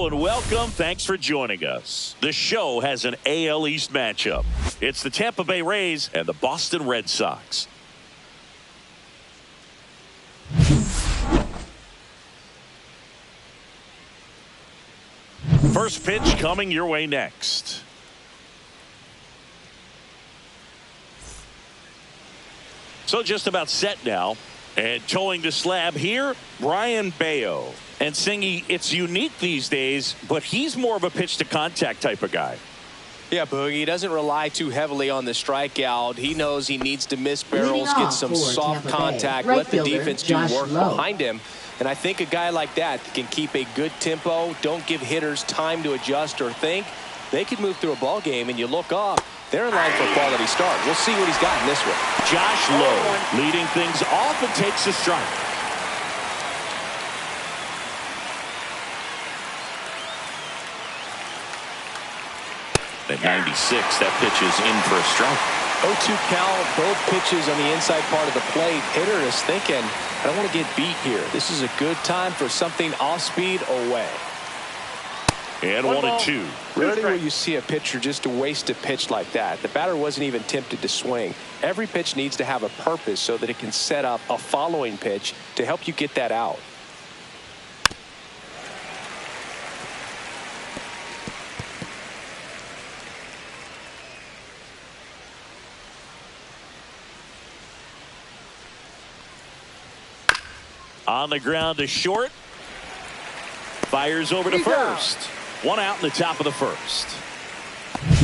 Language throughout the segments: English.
and welcome. Thanks for joining us. The show has an AL East matchup. It's the Tampa Bay Rays and the Boston Red Sox. First pitch coming your way next. So just about set now. And towing the slab here, Brian Bayo. And Singy, it's unique these days, but he's more of a pitch-to-contact type of guy. Yeah, Boogie, he doesn't rely too heavily on the strikeout. He knows he needs to miss barrels, get some soft contact, let the defense do work behind him. And I think a guy like that can keep a good tempo, don't give hitters time to adjust or think. They could move through a ball game, and you look up, they're in line for a quality start. We'll see what he's got in this one. Josh Lowe leading things off and takes a strike. At 96, that pitch is in for a strike. 0-2 count, both pitches on the inside part of the plate. Hitter is thinking, I don't want to get beat here. This is a good time for something off speed away. And 1-2. Rarely will you see a pitcher just to waste a pitch like that. The batter wasn't even tempted to swing. Every pitch needs to have a purpose so that it can set up a following pitch to help you get that out. On the ground to short. Fires over to first. One out in the top of the first.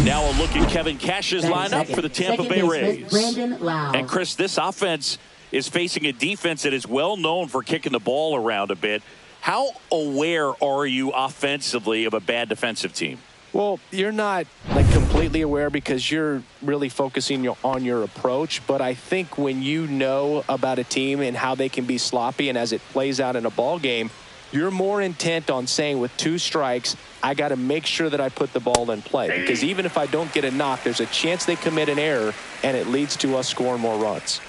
Now a look at Kevin Cash's lineup for the Tampa Bay Rays. And Chris, this offense is facing a defense that is well known for kicking the ball around a bit. How aware are you offensively of a bad defensive team? Well, you're not like completely aware because you're really focusing on your approach. But I think when you know about a team and how they can be sloppy and as it plays out in a ball game, you're more intent on saying with 2 strikes, I got to make sure that I put the ball in play. Because even if I don't get a knock, there's a chance they commit an error and it leads to us scoring more runs.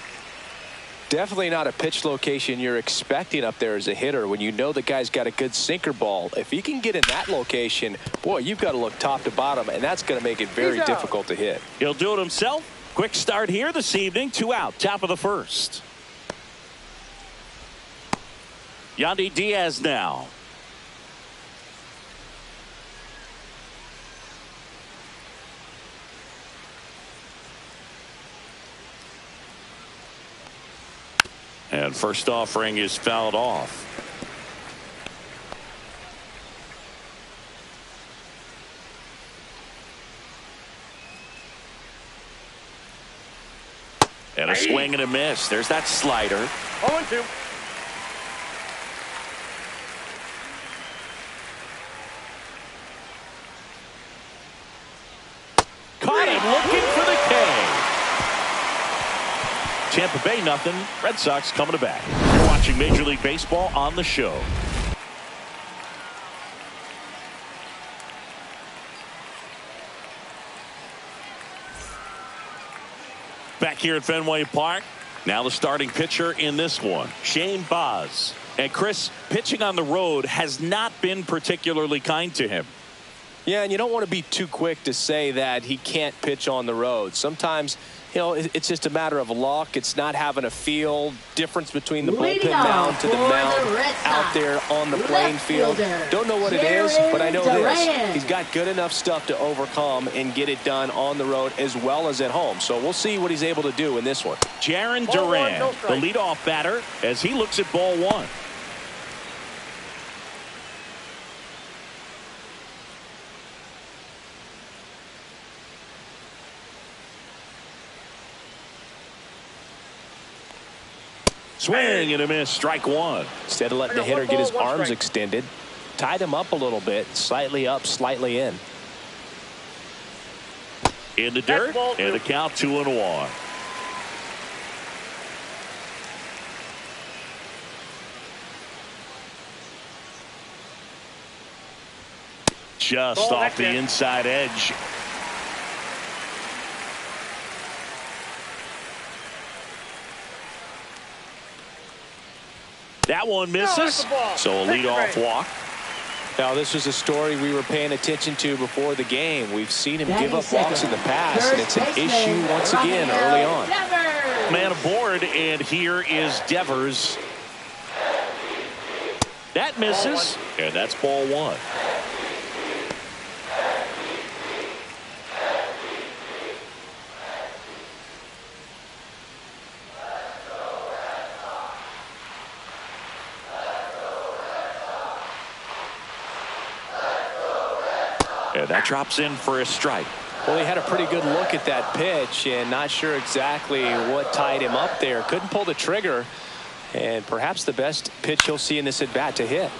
Definitely not a pitch location you're expecting up there as a hitter when you know the guy's got a good sinker ball. If he can get in that location, boy, you've got to look top to bottom, and that's going to make it very difficult to hit. He'll do it himself. Quick start here this evening. 2 out, top of the first. Yandy Diaz now. And first offering is fouled off. And a swing and a miss. There's that slider. 0-2. Caught him looking for the K. Tampa Bay nothing. Red Sox coming to bat. You're watching Major League Baseball on the show. Back here at Fenway Park. Now the starting pitcher in this one, Shane Baz. And Chris, pitching on the road has not been particularly kind to him. Yeah, and you don't want to be too quick to say that he can't pitch on the road. Sometimes, you know, it's just a matter of luck. It's not having a feel. Difference between the bullpen mound to the mound out there on the playing field. Don't know what it is, but I know this. He's got good enough stuff to overcome and get it done on the road as well as at home. So we'll see what he's able to do in this one. Jarren Duran, the leadoff batter, as he looks at ball 1. Swing and a miss, strike 1. Instead of letting the hitter get his arms extended, tied him up a little bit, slightly up, slightly in. In the dirt, and the count 2-1. Just off the inside edge. That one misses. So a leadoff walk. Now, this was a story we were paying attention to before the game. We've seen him give up walks in the past, and it's an issue once again early on. Man aboard, and here is Devers. That misses, and that's ball one. And that drops in for a strike. Well, he had a pretty good look at that pitch and not sure exactly what tied him up there. Couldn't pull the trigger, and perhaps the best pitch he'll see in this at bat to hit.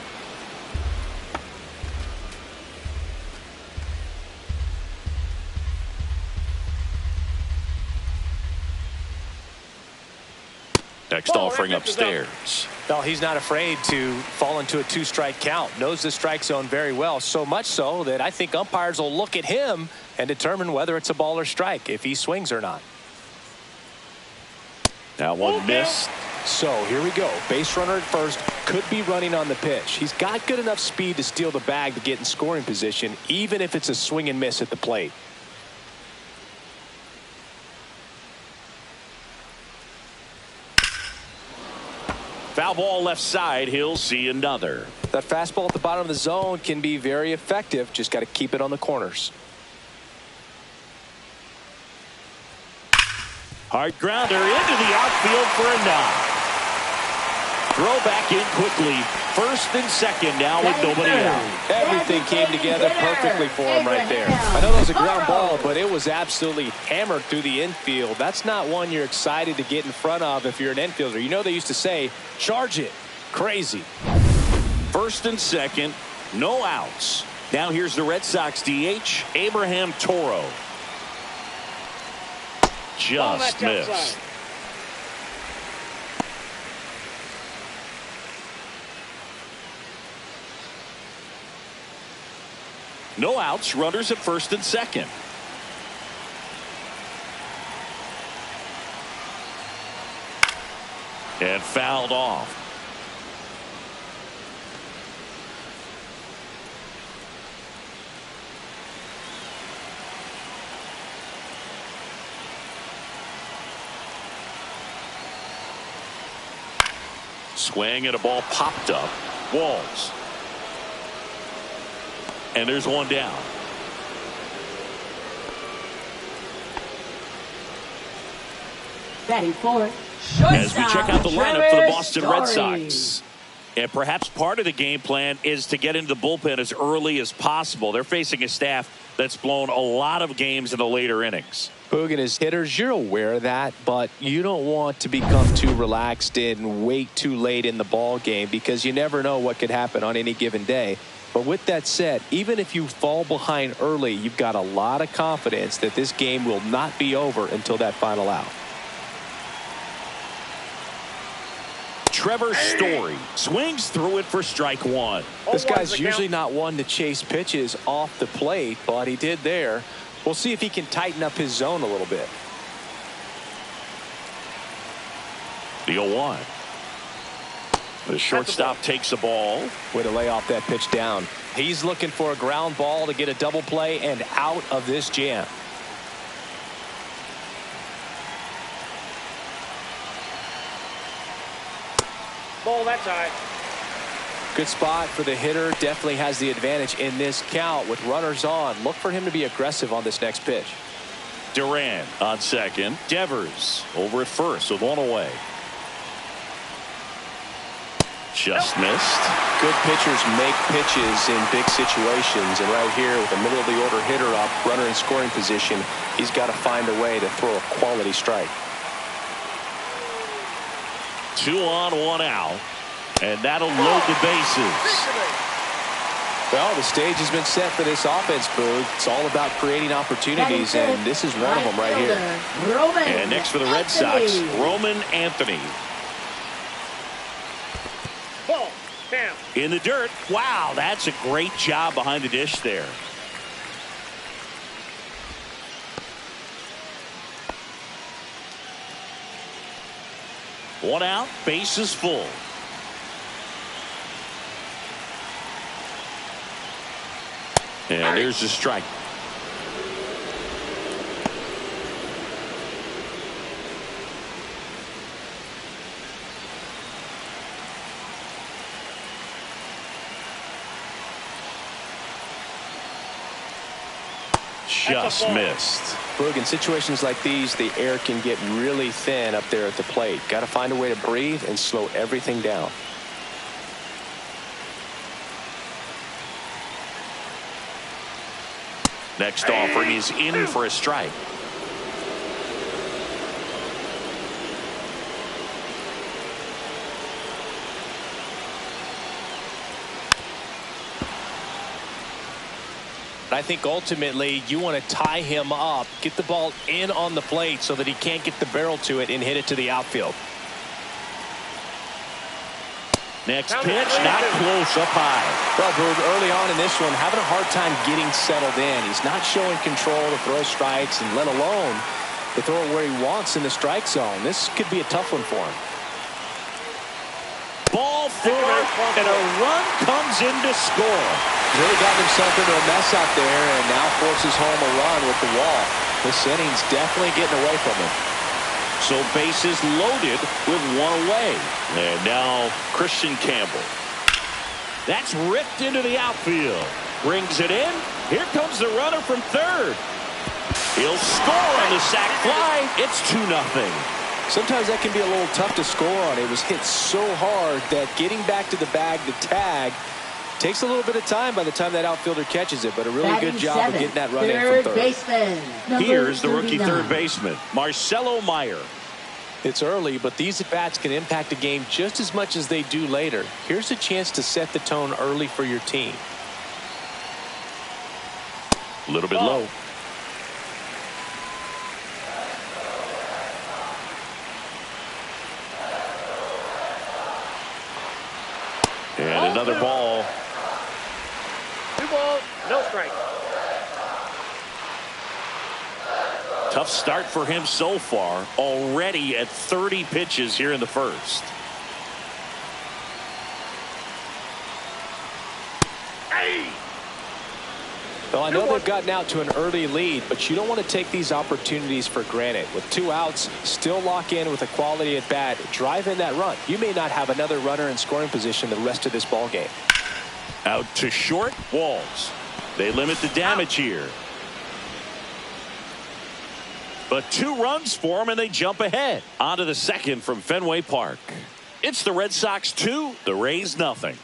Next offering upstairs. Well, he's not afraid to fall into a two-strike count. Knows the strike zone very well, so much so that I think umpires will look at him and determine whether it's a ball or strike, if he swings or not. That one missed. So here we go. Base runner at first, could be running on the pitch. He's got good enough speed to steal the bag to get in scoring position, even if it's a swing and miss at the plate. Foul ball left side. He'll see another. That fastball at the bottom of the zone can be very effective. Just got to keep it on the corners. Hard grounder into the outfield for a knock. Throw back in quickly. First and second now with nobody out. Everything came together perfectly for him right there. I know that was a ground ball, but it was absolutely hammered through the infield. That's not one you're excited to get in front of if you're an infielder. You know they used to say, charge it. Crazy. First and second, no outs. Now here's the Red Sox DH, Abraham Toro. Just missed. No outs, runners at first and second. And fouled off. Swing and a ball popped up. Walls. And there's one down. Batting fourth. As we check out the lineup for the Boston Red Sox. And perhaps part of the game plan is to get into the bullpen as early as possible. They're facing a staff that's blown a lot of games in the later innings. Boog and his hitters, you're aware of that, but you don't want to become too relaxed and wait too late in the ball game because you never know what could happen on any given day. But with that said, even if you fall behind early, you've got a lot of confidence that this game will not be over until that final out. Trevor Story swings through it for strike one. This guy's usually not one to chase pitches off the plate, but he did there. We'll see if he can tighten up his zone a little bit. The 0-1. The shortstop takes the ball. Way to lay off that pitch down. He's looking for a ground ball to get a double play and out of this jam. Ball that side. Good spot for the hitter. Definitely has the advantage in this count with runners on. Look for him to be aggressive on this next pitch. Duran on second. Devers over at first with one away. Just missed. Good pitchers make pitches in big situations, and right here with the middle of the order hitter up, runner in scoring position, he's got to find a way to throw a quality strike. 2 on, 1 out, and that'll load the bases. Well, the stage has been set for this offense, Boog. It's all about creating opportunities, and this is one of them right here. And next for the Red Sox, Roman Anthony. Ball down. In the dirt. Wow, that's a great job behind the dish there. One out, base is full. And there's the strike. Just missed. Boog, in situations like these, the air can get really thin up there at the plate. Got to find a way to breathe and slow everything down. Next offering is in for a strike. I think ultimately you want to tie him up, get the ball in on the plate so that he can't get the barrel to it and hit it to the outfield. Next pitch, not close, up high. Well, Boog, early on in this one, having a hard time getting settled in. He's not showing control to throw strikes, and let alone to throw it where he wants in the strike zone. This could be a tough one for him. Ball four, and a run comes in to score. Really got himself into a mess out there and now forces home a run with the wall. This inning's definitely getting away from him. So bases loaded with one away. And now Christian Campbell. That's ripped into the outfield. Brings it in. Here comes the runner from third. He'll score on the sac fly. It's 2-0. Sometimes that can be a little tough to score on. It was hit so hard that getting back to the bag to tag takes a little bit of time by the time that outfielder catches it, but a really good job of getting that run in from third. Baseman, Here's the rookie third baseman, Marcelo Meyer. It's early, but these at-bats can impact a game just as much as they do later. Here's a chance to set the tone early for your team. A little bit low. And another ball. 2 balls, no strike. Tough start for him so far. Already at 30 pitches here in the first. Hey! Well, I know they've gotten out to an early lead, but you don't want to take these opportunities for granted. With 2 outs, still lock in with a quality at bat. Drive in that run. You may not have another runner in scoring position the rest of this ball game. Out to short, Walls. They limit the damage here. But 2 runs for them, and they jump ahead. On to the second from Fenway Park. It's the Red Sox 2, the Rays nothing.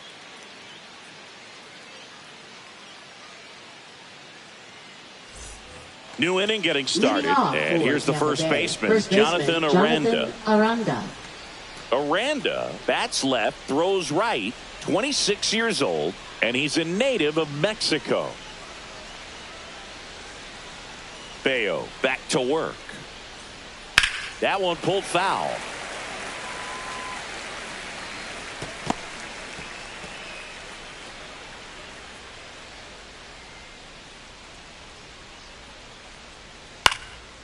New inning getting started. And here's the first baseman, Jonathan Aranda. Aranda bats left, throws right, 26 years old, and he's a native of Mexico. Bayo back to work. That one pulled foul.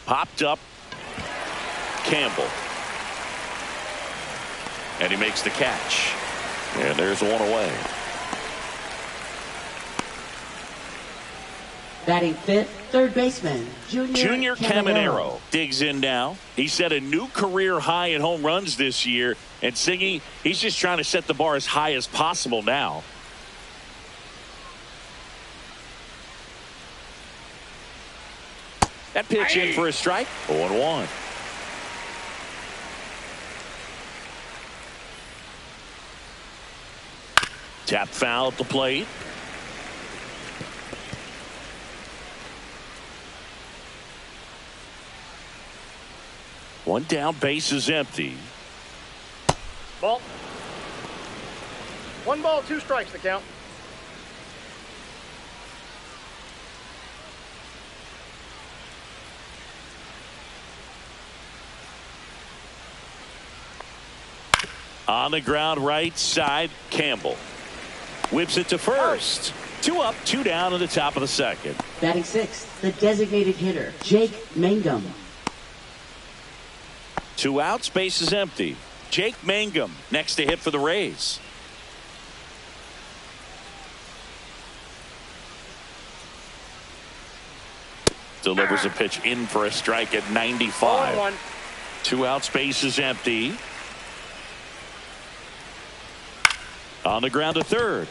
Popped up Campbell. And he makes the catch. And there's one away. Batting fifth, third baseman, Junior Caminero digs in now. He set a new career high in home runs this year. And Singy, he's just trying to set the bar as high as possible now. That pitch in for a strike. 0-1. Tap foul at the plate. One down, base is empty. Ball. 1 ball, 2 strikes to count. On the ground, right side, Campbell. Whips it to first. 2 up, 2 down in the top of the second. Batting sixth, the designated hitter, Jake Mangum. 2 outs, base is empty. Jake Mangum next to hit for the Rays. delivers a pitch in for a strike at 95. 1-1. 2 outs, base is empty. On the ground to third.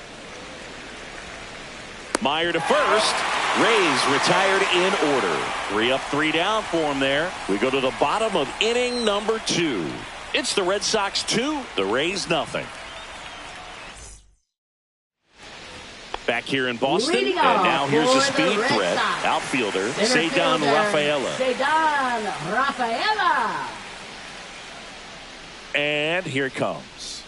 Meyer to first. Rays retired in order. 3 up, 3 down for him there. We go to the bottom of inning number 2. It's the Red Sox 2, the Rays nothing. Back here in Boston, and now here's a speed threat. Outfielder, Cedar Rafaela. Cedar Rafaela. And here it comes.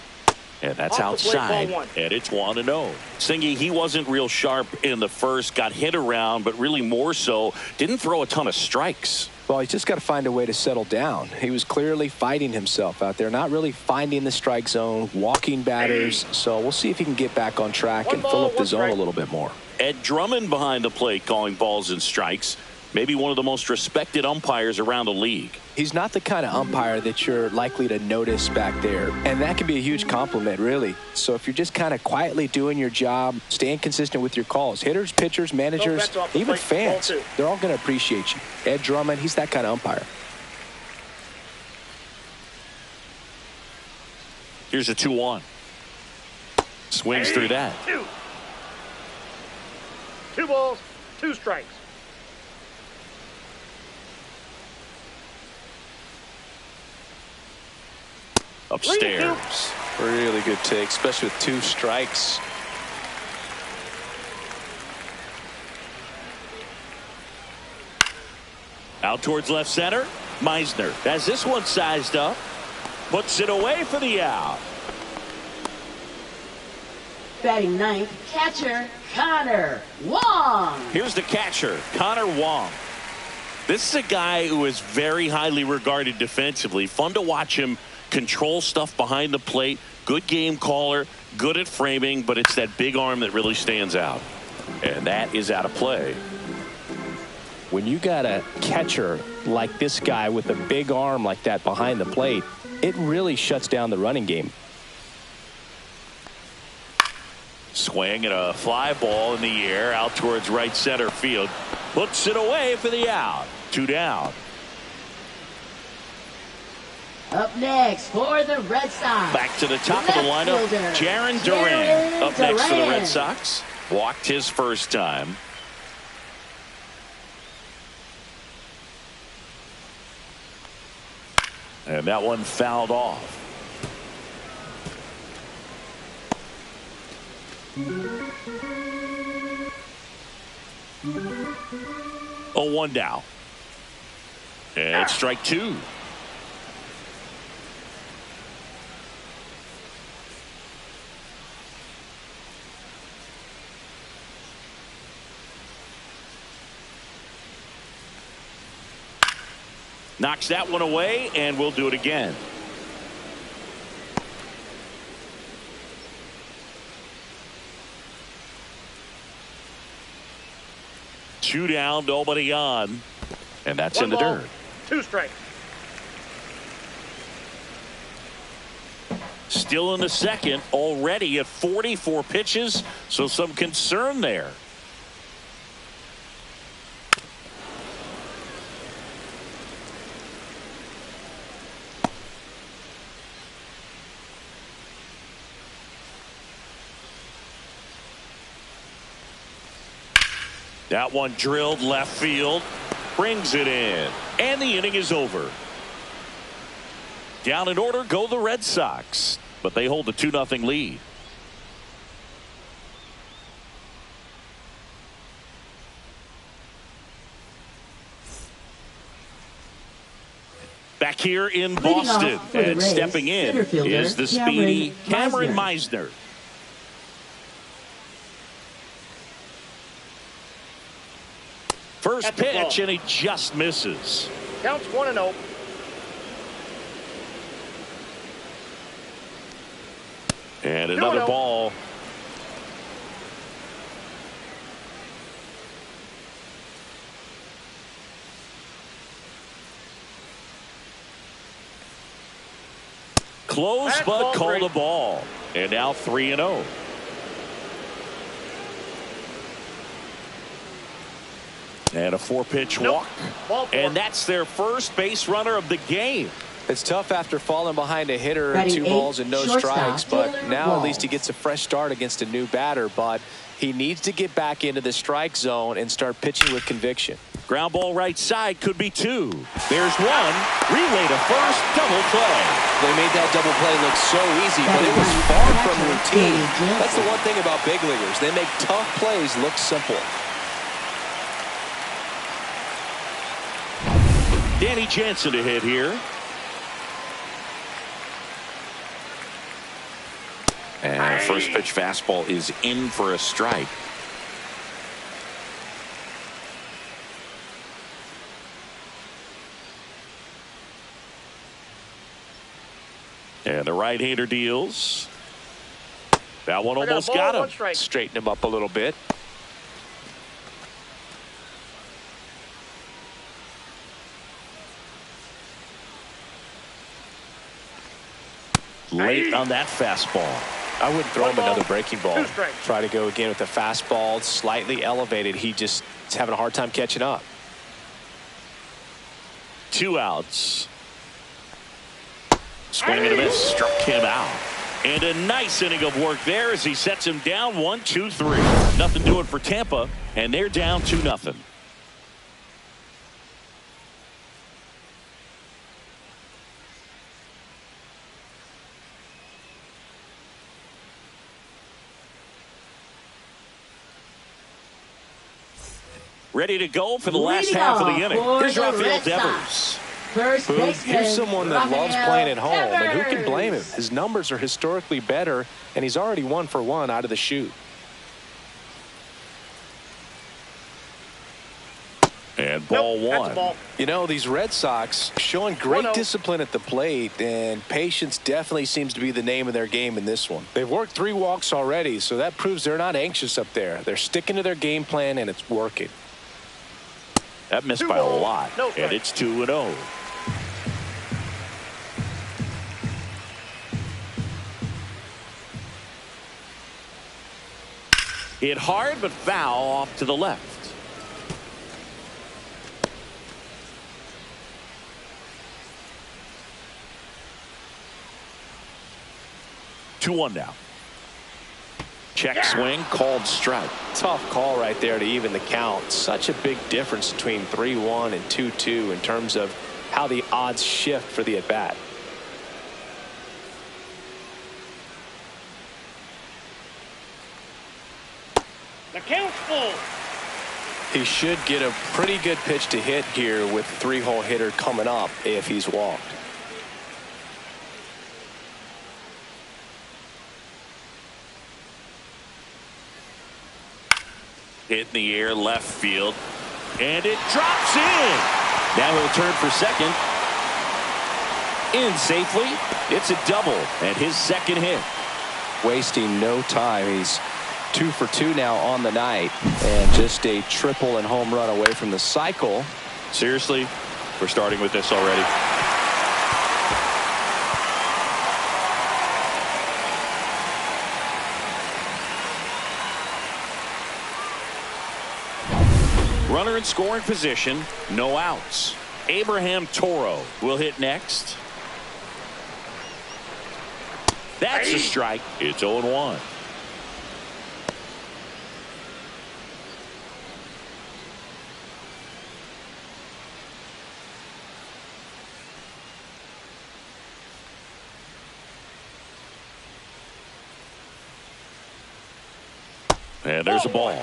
And that's Off the plate, outside, ball 1. and it's 1-0. Singy, he wasn't real sharp in the first, got hit around, but really more so, didn't throw a ton of strikes. Well, he's just got to find a way to settle down. He was clearly fighting himself out there, not really finding the strike zone, walking batters. So we'll see if he can get back on track 1 and ball, fill up the 1 zone strike. a little bit more. Ed Drummond behind the plate calling balls and strikes. Maybe one of the most respected umpires around the league. He's not the kind of umpire that you're likely to notice back there. And that can be a huge compliment, really. So if you're just kind of quietly doing your job, staying consistent with your calls, hitters, pitchers, managers, that's off the even plate. fans, Ball 2. they're all going to appreciate you. Ed Drummond, he's that kind of umpire. Here's a 2-1. Swings through that. 2. 2 balls, 2 strikes. Upstairs. Really good take, especially with 2 strikes. Out towards left center. Meisner has this one sized up. Puts it away for the out. Batting ninth, catcher Connor Wong. Here's the catcher, Connor Wong. This is a guy who is very highly regarded defensively. Fun to watch him control stuff behind the plate. Good game caller, good at framing, but it's that big arm that really stands out. And that is out of play. When you got a catcher like this guy with a big arm like that behind the plate, it really shuts down the running game. Swing and a fly ball in the air out towards right center field. Puts it away for the out. 2 down. Up next for the Red Sox. Back to the top of the lineup. Jarren Duran up next for the Red Sox. Walked his first time. And that one fouled off. Oh, 1 down. And strike 2. Knocks that one away, and we'll do it again. Two down, nobody on. And that's 1 in the ball, dirt. 2 strikes. Still in the second, already at 44 pitches, so some concern there. That one drilled left field, brings it in, and the inning is over. Down in order go the Red Sox, but they hold the 2-0 lead. Back here in Boston, and stepping in is the speedy Cameron Meisner. First pitch, and he just misses. Counts 1-0. And another ball. Close, but called a ball. And now 3-0. And a 4-pitch Nope. walk. Ball four. And that's their first base runner of the game. It's tough after falling behind a hitter, Batting 2 eighth, balls and no shortstop, strikes, but Taylor now at least he Walls. gets a fresh start against a new batter, but he needs to get back into the strike zone and start pitching with conviction. Ground ball right side, could be 2. There's 1. Relay to first, double play. They made that double play look so easy, but it was far from routine. That's the one thing about big leaguers. They make tough plays look simple. Danny Jansen to hit here. And first pitch fastball is in for a strike. And the right-hander deals. That one I got a almost ball, got him. 1 strike. Straighten him up a little bit. Late on that fastball. I wouldn't throw 1 him ball, another breaking ball. 2 strikes. Try to go again with the fastball, slightly elevated. He just is having a hard time catching up. 2 outs. Swing and a miss, struck him out. And a nice inning of work there as he sets him down 1-2-3. Nothing doing for Tampa, and they're down 2-0. Ready to go for the last Leading half of the off inning. for Here's the Rafael Red Sox. Devers. First baseman, Here's someone that loves Rafael playing at home, and who can Devers. blame him? His numbers are historically better, and he's already 1 for 1 out of the chute. And ball Nope, that's a 1. ball. You know, these Red Sox showing great 1-0. discipline at the plate, and patience definitely seems to be the name of their game in this one. They've worked 3 walks already, so that proves they're not anxious up there. They're sticking to their game plan, and it's working. That missed 2 by a balls, lot, no and strikes. it's 2-0. Hit hard, but foul off to the left. Two one now. Check swing, called strike. Tough call right there to even the count. Such a big difference between 3-1 and 2-2 in terms of how the odds shift for the at-bat. The count's full. He should get a pretty good pitch to hit here with 3-hole hitter coming up if he's walked. Hit in the air, left field, and it drops in. Now he'll turn for second. In safely. It's a double and his second hit. Wasting no time. He's 2 for 2 now on the night, and just a triple and home run away from the cycle. Seriously, we're starting with this already. Runner in scoring position, no outs. Abraham Toro will hit next. That's a strike. It's 0-1. And there's a ball.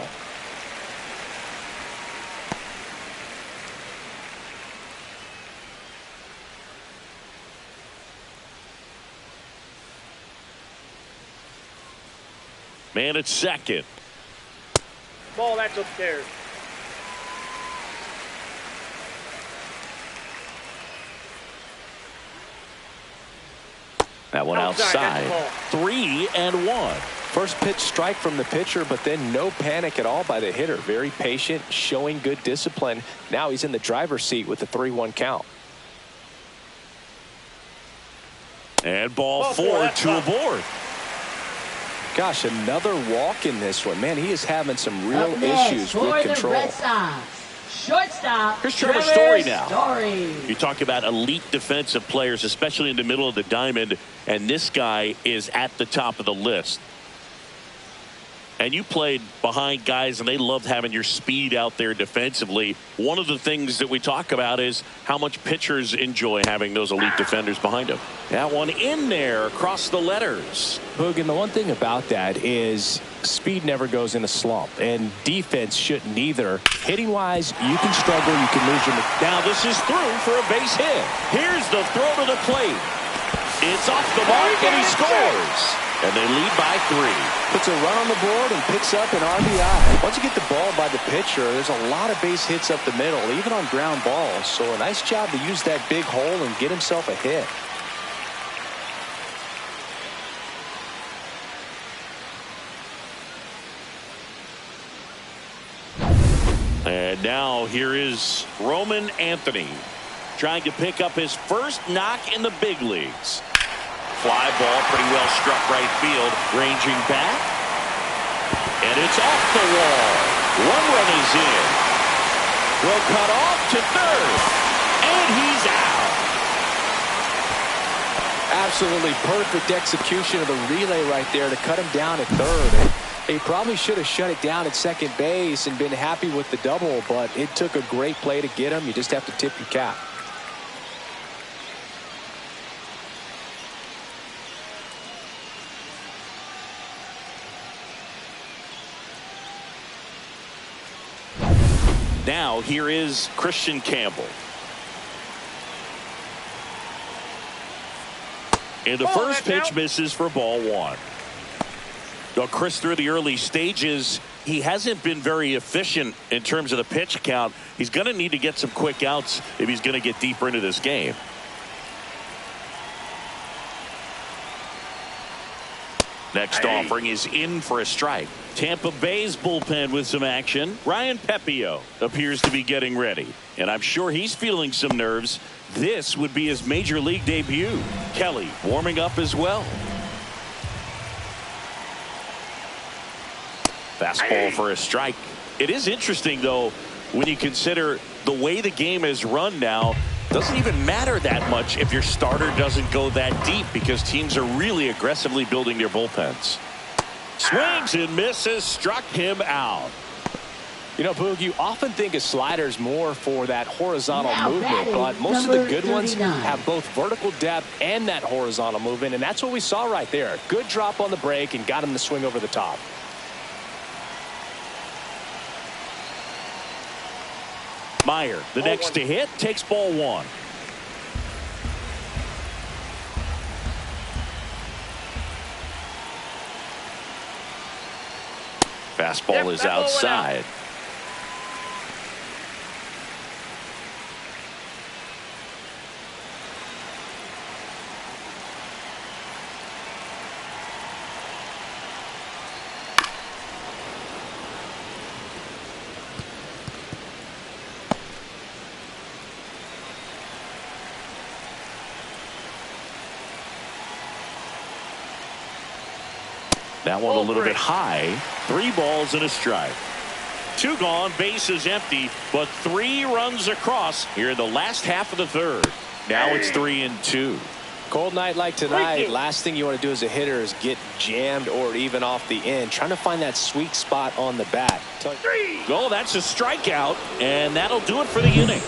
Man at second. Ball, that's upstairs. That one Outside, outside. that's the ball. 3-1. First pitch strike from the pitcher, but then no panic at all by the hitter. Very patient, showing good discipline. Now he's in the driver's seat with the 3-1 count. And ball Ball 4, that's 2 up. aboard. Gosh, another walk in this one. Man, he is having some real Up next issues for with the control. Red Sox, Shortstop. Here's Trevor Story now. Story. You talk about elite defensive players, especially in the middle of the diamond, and this guy is at the top of the list. And you played behind guys, and they loved having your speed out there defensively. One of the things that we talk about is how much pitchers enjoy having those elite defenders behind them. That one in there across the letters. Boog, and the one thing about that is speed never goes in a slump, and defense shouldn't either. Hitting-wise, you can struggle, you can lose your... Now this is through for a base hit. Here's the throw to the plate. It's off the mark, and he scores. And they lead by 3. Puts a run on the board and picks up an RBI. Once you get the ball by the pitcher, there's a lot of base hits up the middle, even on ground balls. So a nice job to use that big hole and get himself a hit. And now here is Roman Anthony trying to pick up his first knock in the big leagues. Fly ball pretty well struck right field, ranging back, and it's off the wall. 1 run is in. Throw cut off to third, and he's out. Absolutely perfect execution of the relay right there to cut him down at third. And he probably should have shut it down at second base and been happy with the double, but it took a great play to get him. You just have to tip your cap. Now here is Christian Campbell. And the first pitch misses for ball 1. Well, Chris, through the early stages, he hasn't been very efficient in terms of the pitch count. He's going to need to get some quick outs if he's going to get deeper into this game. Next offering is in for a strike. Tampa Bay's bullpen with some action. Ryan Pepio appears to be getting ready, and I'm sure he's feeling some nerves. This would be his major league debut. Kelly warming up as well. Fastball for a strike. It is interesting, though, when you consider the way the game is run now. Doesn't even matter that much if your starter doesn't go that deep, because teams are really aggressively building their bullpens. Swings and misses, struck him out. You know, Boog, you often think a slider's more for that horizontal movement, but most of the good ones have both vertical depth and that horizontal movement, and that's what we saw right there. Good drop on the break and got him to swing over the top. Meyer, the next to hit, takes ball 1. Fastball is outside. That one a little bit high. 3 balls and a strike. 2 gone, base is empty, but 3 runs across here in the last half of the third. Now it's 3-2. Cold night like tonight, last thing you want to do as a hitter is get jammed or even off the end. Trying to find that sweet spot on the bat. Oh, that's a strikeout, and that'll do it for the inning.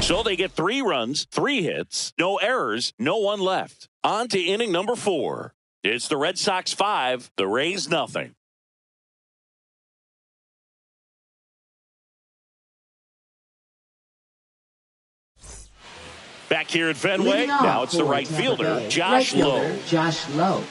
So they get 3 runs, 3 hits, no errors, no one left. On to inning number 4. It's the Red Sox 5, the Rays nothing. Back here at Fenway, now it's the right fielder, Josh Lowe. Josh Lowe.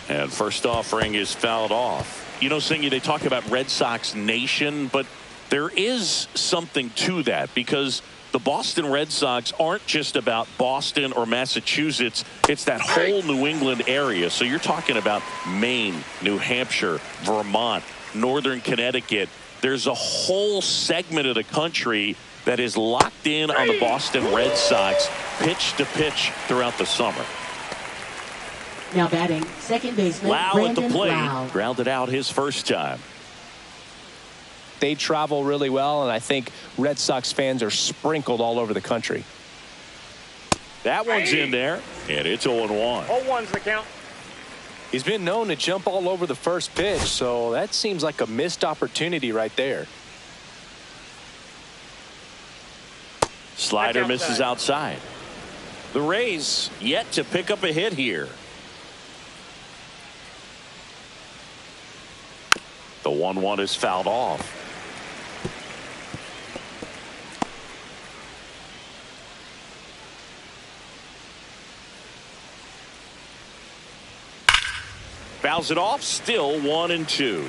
And first offering is fouled off. You know, Singy, they talk about Red Sox Nation, but there is something to that, because the Boston Red Sox aren't just about Boston or Massachusetts. It's that whole New England area. So you're talking about Maine, New Hampshire, Vermont, Northern Connecticut. There's a whole segment of the country that is locked in on the Boston Red Sox pitch to pitch throughout the summer. Now batting, second baseman Lau at Brandon the plate. Lau. Grounded out his first time. They travel really well, and I think Red Sox fans are sprinkled all over the country. That one's in there, and it's 0-1. 0-1's the count. He's been known to jump all over the first pitch, so that seems like a missed opportunity right there. Slider That's misses outside. The Rays yet to pick up a hit here. The 1-1 is fouled off. Fouls it off, still 1-2.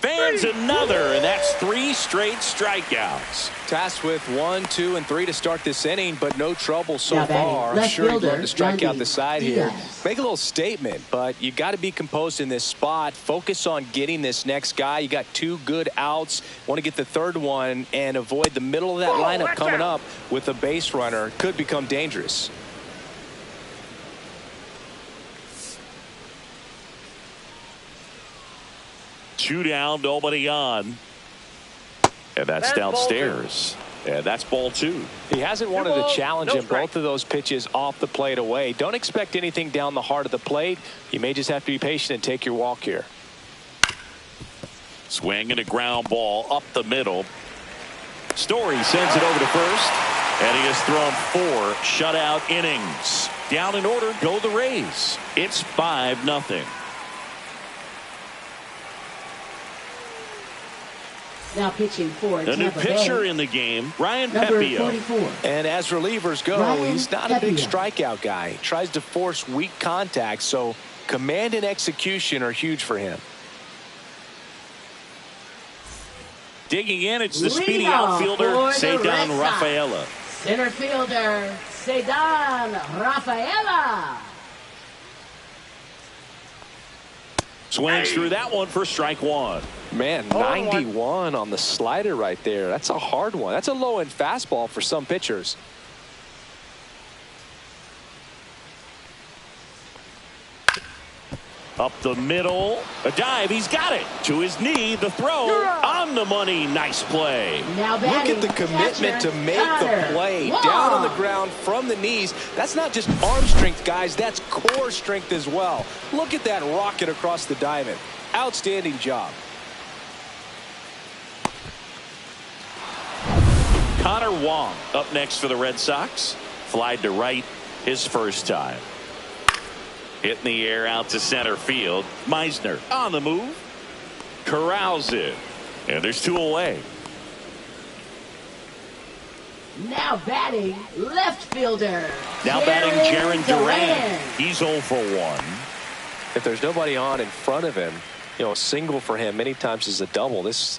Fans another, and that's 3 straight strikeouts. Tasked with 1, 2, and 3 to start this inning, but no trouble so Now batting, far. left Sure, he'd fielder, love to strike out the side here. Diaz. Make a little statement, but you got to be composed in this spot. Focus on getting this next guy. You got 2 good outs. Want to get the third one and avoid the middle of that lineup coming up with a base runner. Could become dangerous. Two down, nobody on. And that's downstairs. And that's ball 2. He hasn't wanted a challenge in strike. both of those pitches off the plate away. Don't expect anything down the heart of the plate. You may just have to be patient and take your walk here. Swing and a ground ball up the middle. Story sends it over to first. And he has thrown 4 shutout innings. Down in order, go the Rays. It's 5-0. Now pitching for The new Tampa pitcher Bay, in the game, Ryan number Pepio. 44. And as relievers go, Ryan he's not a big Pepio. strikeout guy. He tries to force weak contact, so command and execution are huge for him. Digging in, it's the Leadoff speedy outfielder, for the Red Cedar Sox. Rafaela. Center fielder Cedar Rafaela. Swings through that one for strike 1. Man, 91 on the slider right there. That's a hard one. That's a low-end fastball for some pitchers. Up the middle, a dive, he's got it. To his knee, the throw, on the money, nice play. Now Look batting, at the commitment catcher, to make Connor the play Wong. down on the ground from the knees. That's not just arm strength, guys. That's core strength as well. Look at that rocket across the diamond. Outstanding job. Connor Wong up next for the Red Sox. Flied to right his first time. Hit in the air out to center field. Meisner on the move. Corrals it. And there's 2 away. Now batting, left fielder. Now batting Jaron Duran. He's 0 for 1. If there's nobody on in front of him, you know, a single for him many times is a double. This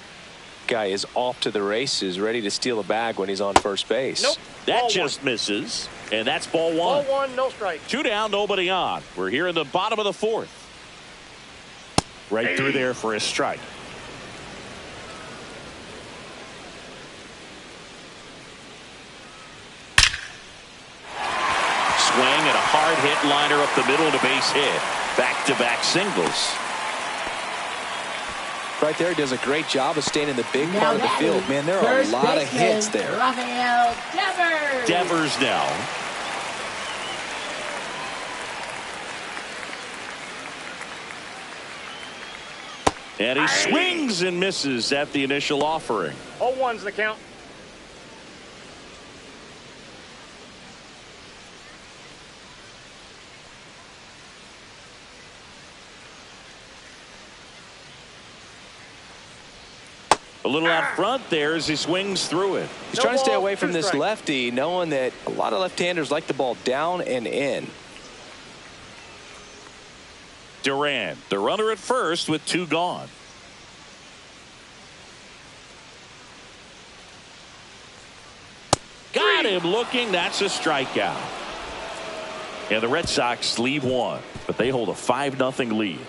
guy is off to the races, ready to steal a bag when he's on first base. Nope. That Ball just misses. And that's ball 1. Ball 1, no strike. 2 down, nobody on. We're here in the bottom of the 4th. Right through there for a strike. Swing and a hard hit liner up the middle to base hit. Back-to-back singles. Right there, does a great job of staying in the big Now part of the batting, field. Man, there are a first lot of baseman, hits there. Rafael Devers. Devers now. And he swings and misses at the initial offering. 0-1's the count. A little out front there as he swings through it. He's No trying to stay ball, away from 2 this strikes. lefty, knowing that a lot of left-handers like the ball down and in. Duran, the runner at first with 2 gone. Got him looking. That's a strikeout. And the Red Sox leave 1, but they hold a 5-0 lead.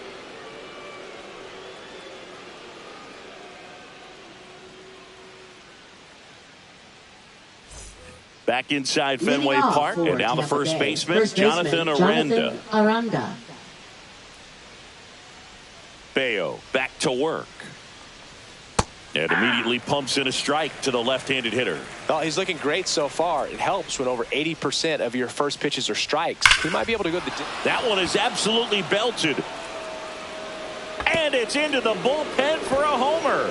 Back inside Leading Fenway off Park, for and now the Tampa first Bay. baseman, Jonathan Aranda. Aranda. Bayo back to work. And immediately pumps in a strike to the left-handed hitter. Well, he's looking great so far. It helps when over 80% of your first pitches are strikes. He might be able to go to the... That one is absolutely belted. And it's into the bullpen for a homer.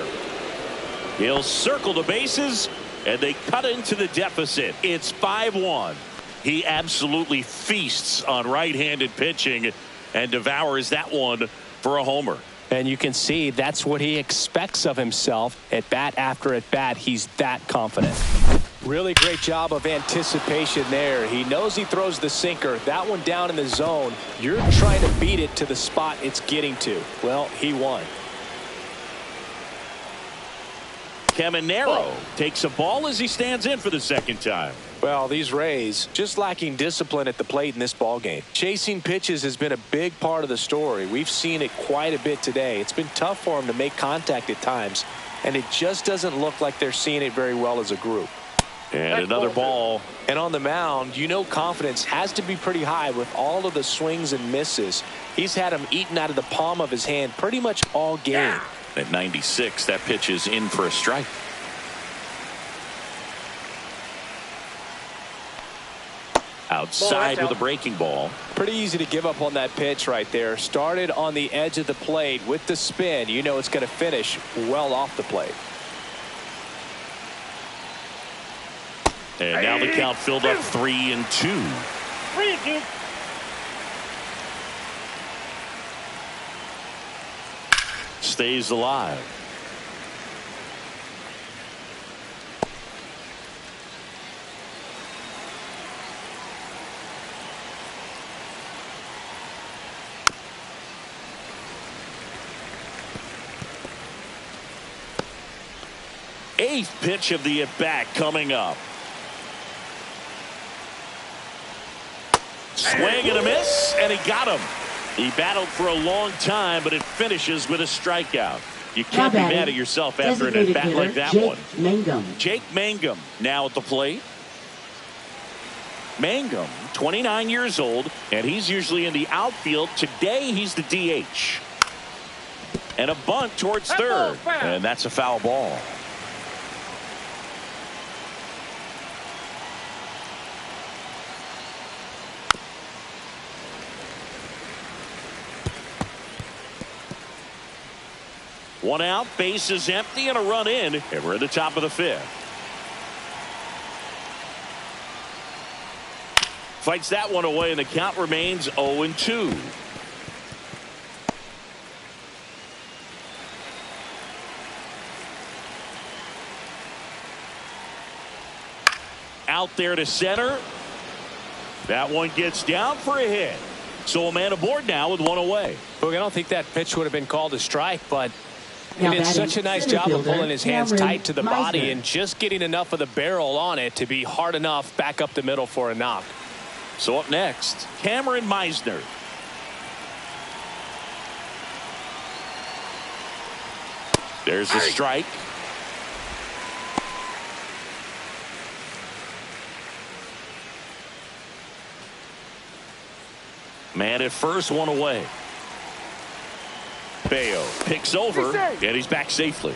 He'll circle the bases, and they cut into the deficit. It's 5-1. He absolutely feasts on right-handed pitching and devours that one for a homer. And you can see that's what he expects of himself. At bat after at bat, he's that confident. Really great job of anticipation there. He knows he throws the sinker. That one down in the zone. You're trying to beat it to the spot it's getting to. Well, he won. Caminero takes a ball as he stands in for the second time. Well, these Rays just lacking discipline at the plate in this ball game. Chasing pitches has been a big part of the story. We've seen it quite a bit today. It's been tough for them to make contact at times, and it just doesn't look like they're seeing it very well as a group. And another ball. And on the mound, you know confidence has to be pretty high with all of the swings and misses. He's had them eaten out of the palm of his hand pretty much all game. At 96, that pitch is in for a strike. Outside with a breaking ball. Pretty easy to give up on that pitch right there. Started on the edge of the plate with the spin. You know it's going to finish well off the plate. And now the count filled up 3-2. 3-2. Stays alive. Eighth pitch of the at-bat coming up. Swing and a miss, and he got him. He battled for a long time, but it finishes with a strikeout. You can't be mad at yourself after an at-bat like that one. Jake Mangum now at the plate. Mangum, 29 years old, and he's usually in the outfield. Today, he's the DH. And a bunt towards third, and that's a foul ball. One out, base is empty, and a run in, and we're at the top of the fifth. Fights that one away, and the count remains 0-2. Out there to center. That one gets down for a hit. So a man aboard now with one away. Look, I don't think that pitch would have been called a strike, but he did such a nice job of pulling his hands tight to the body and just getting enough of the barrel on it to be hard enough back up the middle for a knock. So up next, Cameron Meisner. There's a strike. Man at first, one away. Bayo picks over, and he's back safely.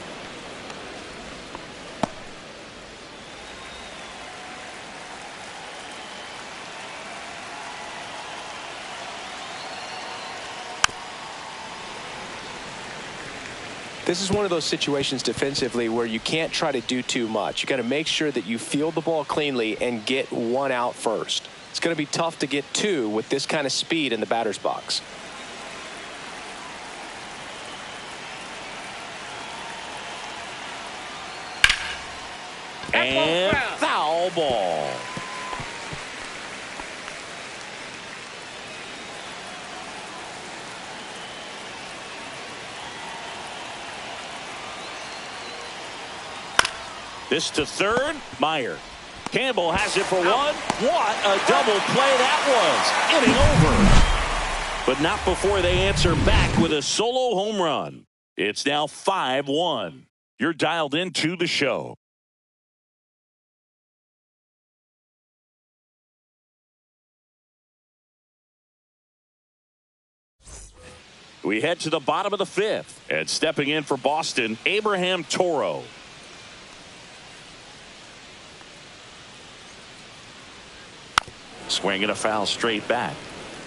This is one of those situations defensively where you can't try to do too much. You got to make sure that you field the ball cleanly and get one out first. It's going to be tough to get two with this kind of speed in the batter's box. And foul ball. This to third. Meyer. Campbell has it for one. What a double play that was. Inning over. But not before they answer back with a solo home run. It's now 5-1. You're dialed into the show. We head to the bottom of the fifth. And stepping in for Boston, Abraham Toro. Swinging a foul straight back.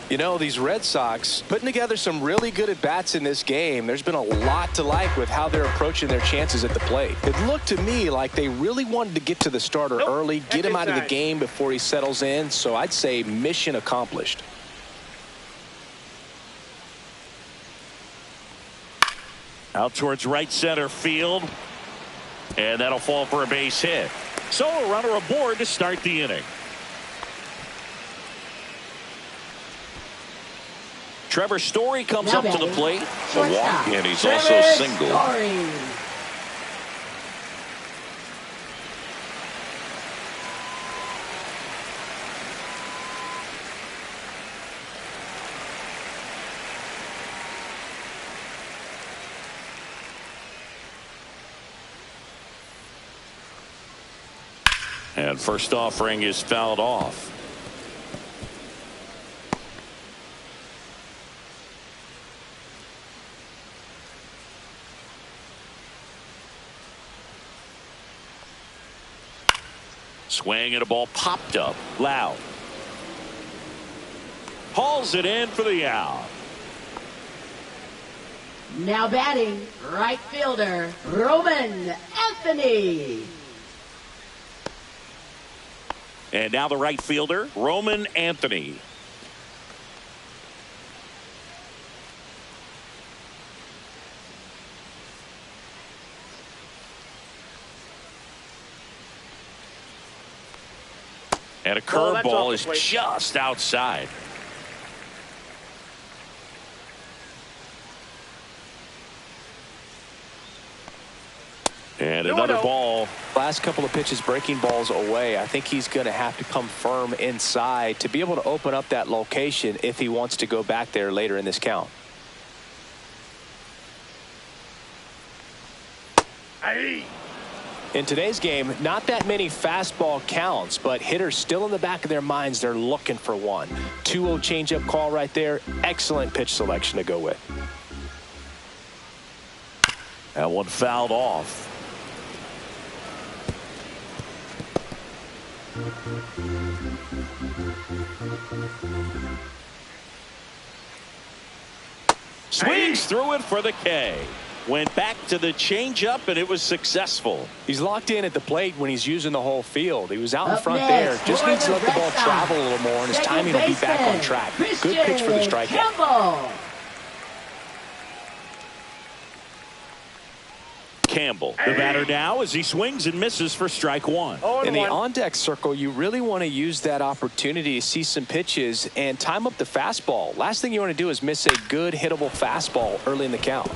You know, these Red Sox putting together some really good at-bats in this game. There's been a lot to like with how they're approaching their chances at the plate. It looked to me like they really wanted to get to the starter early, get him out of the game before he settles in. So I'd say mission accomplished. Out towards right center field. And that'll fall for a base hit. So a runner aboard to start the inning. Trevor Story comes up to the plate. A walk, and he's also single. And first offering is fouled off. Swing and a ball popped up. Loud. Hauls it in for the out. Now batting, right fielder, Roman Anthony. And now the right fielder, Roman Anthony. And a curveball is just outside. And another ball. Last couple of pitches breaking balls away. I think he's going to have to come firm inside to be able to open up that location if he wants to go back there later in this count. In today's game, not that many fastball counts, but hitters still in the back of their minds, they're looking for one. 2-0 changeup call right there. Excellent pitch selection to go with. That one fouled off. Swings through it for the K. Went back to the changeup, and it was successful. He's locked in at the plate when he's using the whole field. He was out in front there. Just needs to let the ball travel a little more, and his timing will be back on track. Good pitch for the strikeout. Campbell, the batter now, as he swings and misses for strike one. In the on-deck circle, you really want to use that opportunity to see some pitches and time up the fastball. Last thing you want to do is miss a good hittable fastball early in the count.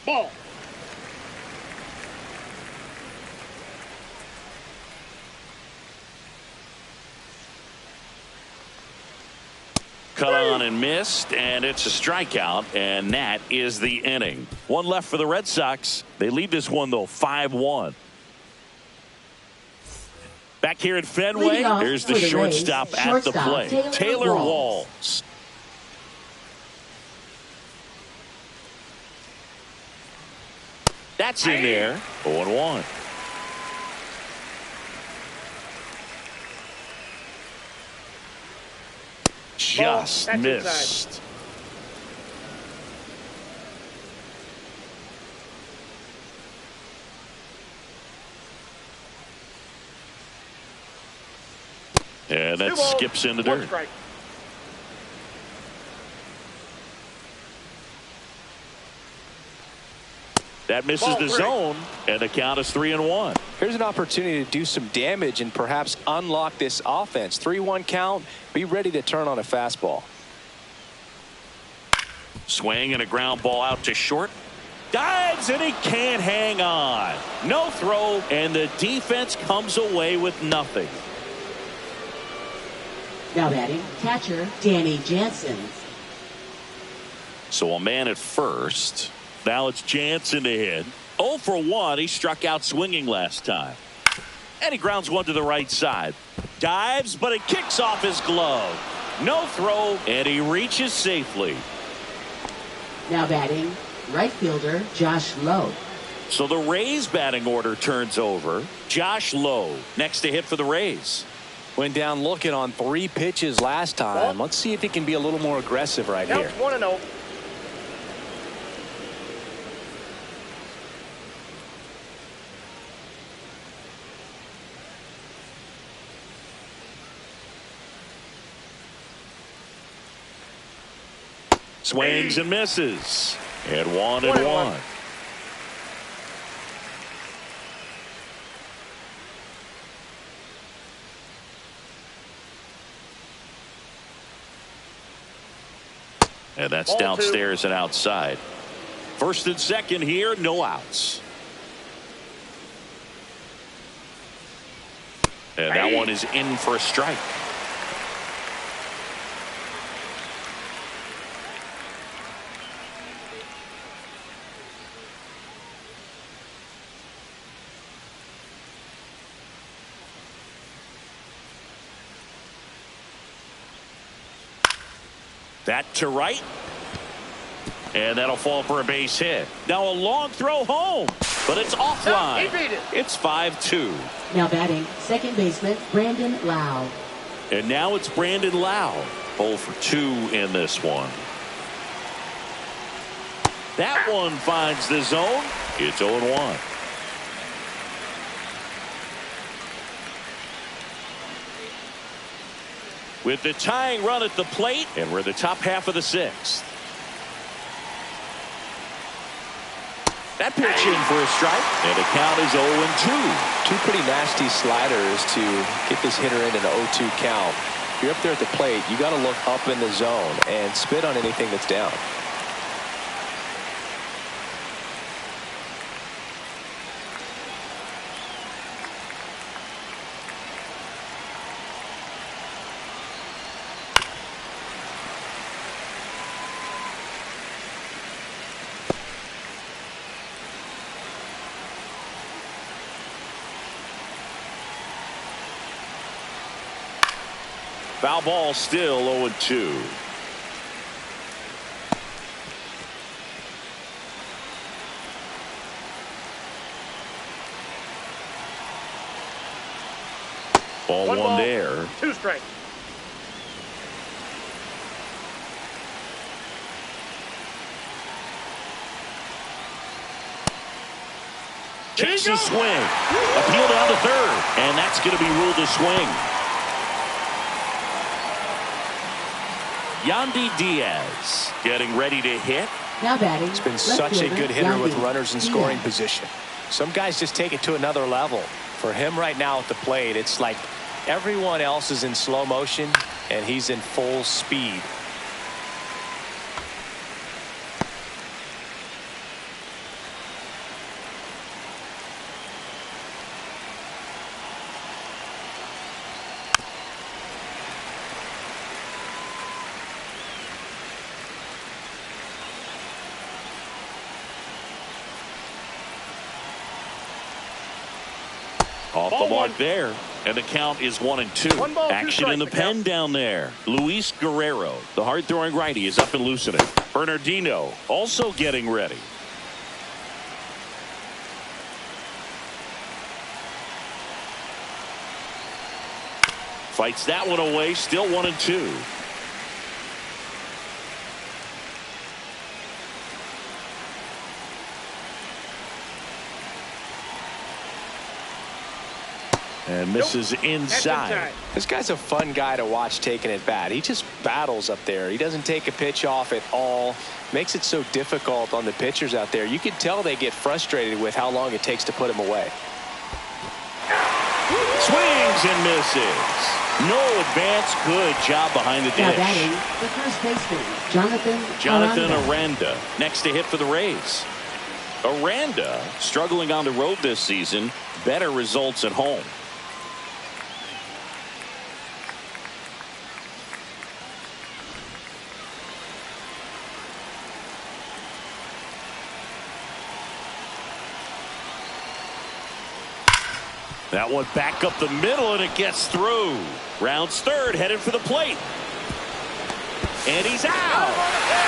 Ball. Cut on and missed, and it's a strikeout, and that is the inning. One left for the Red Sox. They lead this one, though, 5-1. Back here at Fenway, here's the shortstop at the plate, Taylor Walls. That's in there, 0-1. Just missed. And that skips in the dirt. That misses the zone, and the count is 3-1. Here's an opportunity to do some damage and perhaps unlock this offense. 3-1 count. Be ready to turn on a fastball. Swing and a ground ball out to short. Dives, and he can't hang on. No throw, and the defense comes away with nothing. Now batting, catcher Danny Jansen. So a man at first. Now it's Jansen to hit. 0 for 1. He struck out swinging last time. And he grounds one to the right side. Dives, but it kicks off his glove. No throw, and he reaches safely. Now batting, right fielder Josh Lowe. So the Rays batting order turns over. Josh Lowe next to hit for the Rays. Went down looking on 3 pitches last time. Let's see if he can be a little more aggressive right here. 1-0. Swings and misses. And 1-1. And that's downstairs and outside. First and second here, no outs. And that one is in for a strike. That to right. And that'll fall for a base hit. Now a long throw home, but it's offline. He beat it. It's 5-2. Now batting, second baseman Brandon Lau. And now it's Brandon Lau. 0 for 2 in this one. That one finds the zone. It's 0-1. With the tying run at the plate, and we're in the top half of the 6th. That pitch in for a strike, and the count is 0-2. 2 pretty nasty sliders to get this hitter in an 0-2 count. If you're up there at the plate, you got to look up in the zone and spit on anything that's down. Foul ball, still 0-2. Ball one there. 2 strikes. Chase the swing. Appeal down to third. And that's going to be ruled a swing. Yandy Diaz getting ready to hit. Now batting. It's been such a good hitter with Yandy runners in scoring Diaz. position. Some guys just take it to another level. For him right now at the plate, it's like everyone else is in slow motion and he's in full speed. Off the mark there. And the count is 1-2. 1 ball, 2 Action in the strikes, pen down there. Luis Guerrero, the hard-throwing righty, is up and loosening. Bernardino also getting ready. Fights that one away. Still 1-2. And misses inside. This guy's a fun guy to watch taking at bat. He just battles up there. He doesn't take a pitch off at all. Makes it so difficult on the pitchers out there. You can tell they get frustrated with how long it takes to put him away. Swings and misses. No advance. Good job behind the Now dish. batting, the first baseman Jonathan Aranda. Aranda next to hit for the Rays. Aranda struggling on the road this season. Better results at home. That one back up the middle, and it gets through. Rounds third, headed for the plate. And he's out.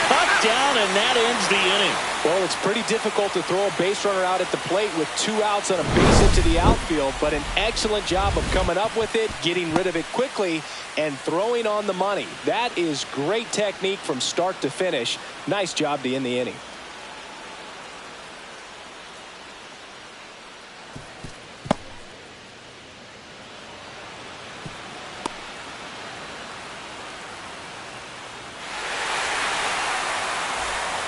Cut down, and that ends the inning. Well, it's pretty difficult to throw a base runner out at the plate with 2 outs and a base into the outfield, but an excellent job of coming up with it, getting rid of it quickly, and throwing on the money. That is great technique from start to finish. Nice job to end the inning.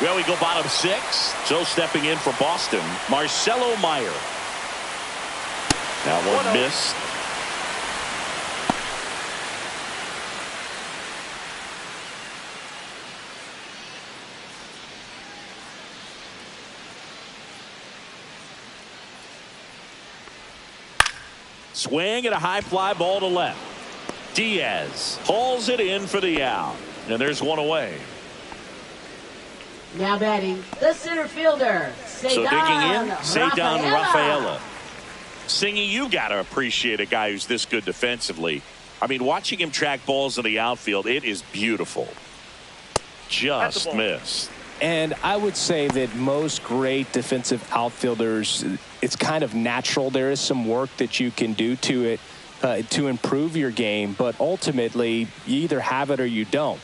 Well, we go bottom 6. So stepping in for Boston, Marcelo Meyer. That one missed. Swing and a high fly ball to left. Diaz hauls it in for the out. And there's one away. Now batting, the center fielder, So digging in, Cedar Rafaela. Singy, you got to appreciate a guy who's this good defensively. I mean, watching him track balls in the outfield, it is beautiful. Just missed. And I would say that most great defensive outfielders, it's kind of natural. There is some work that you can do to it to improve your game, but ultimately you either have it or you don't.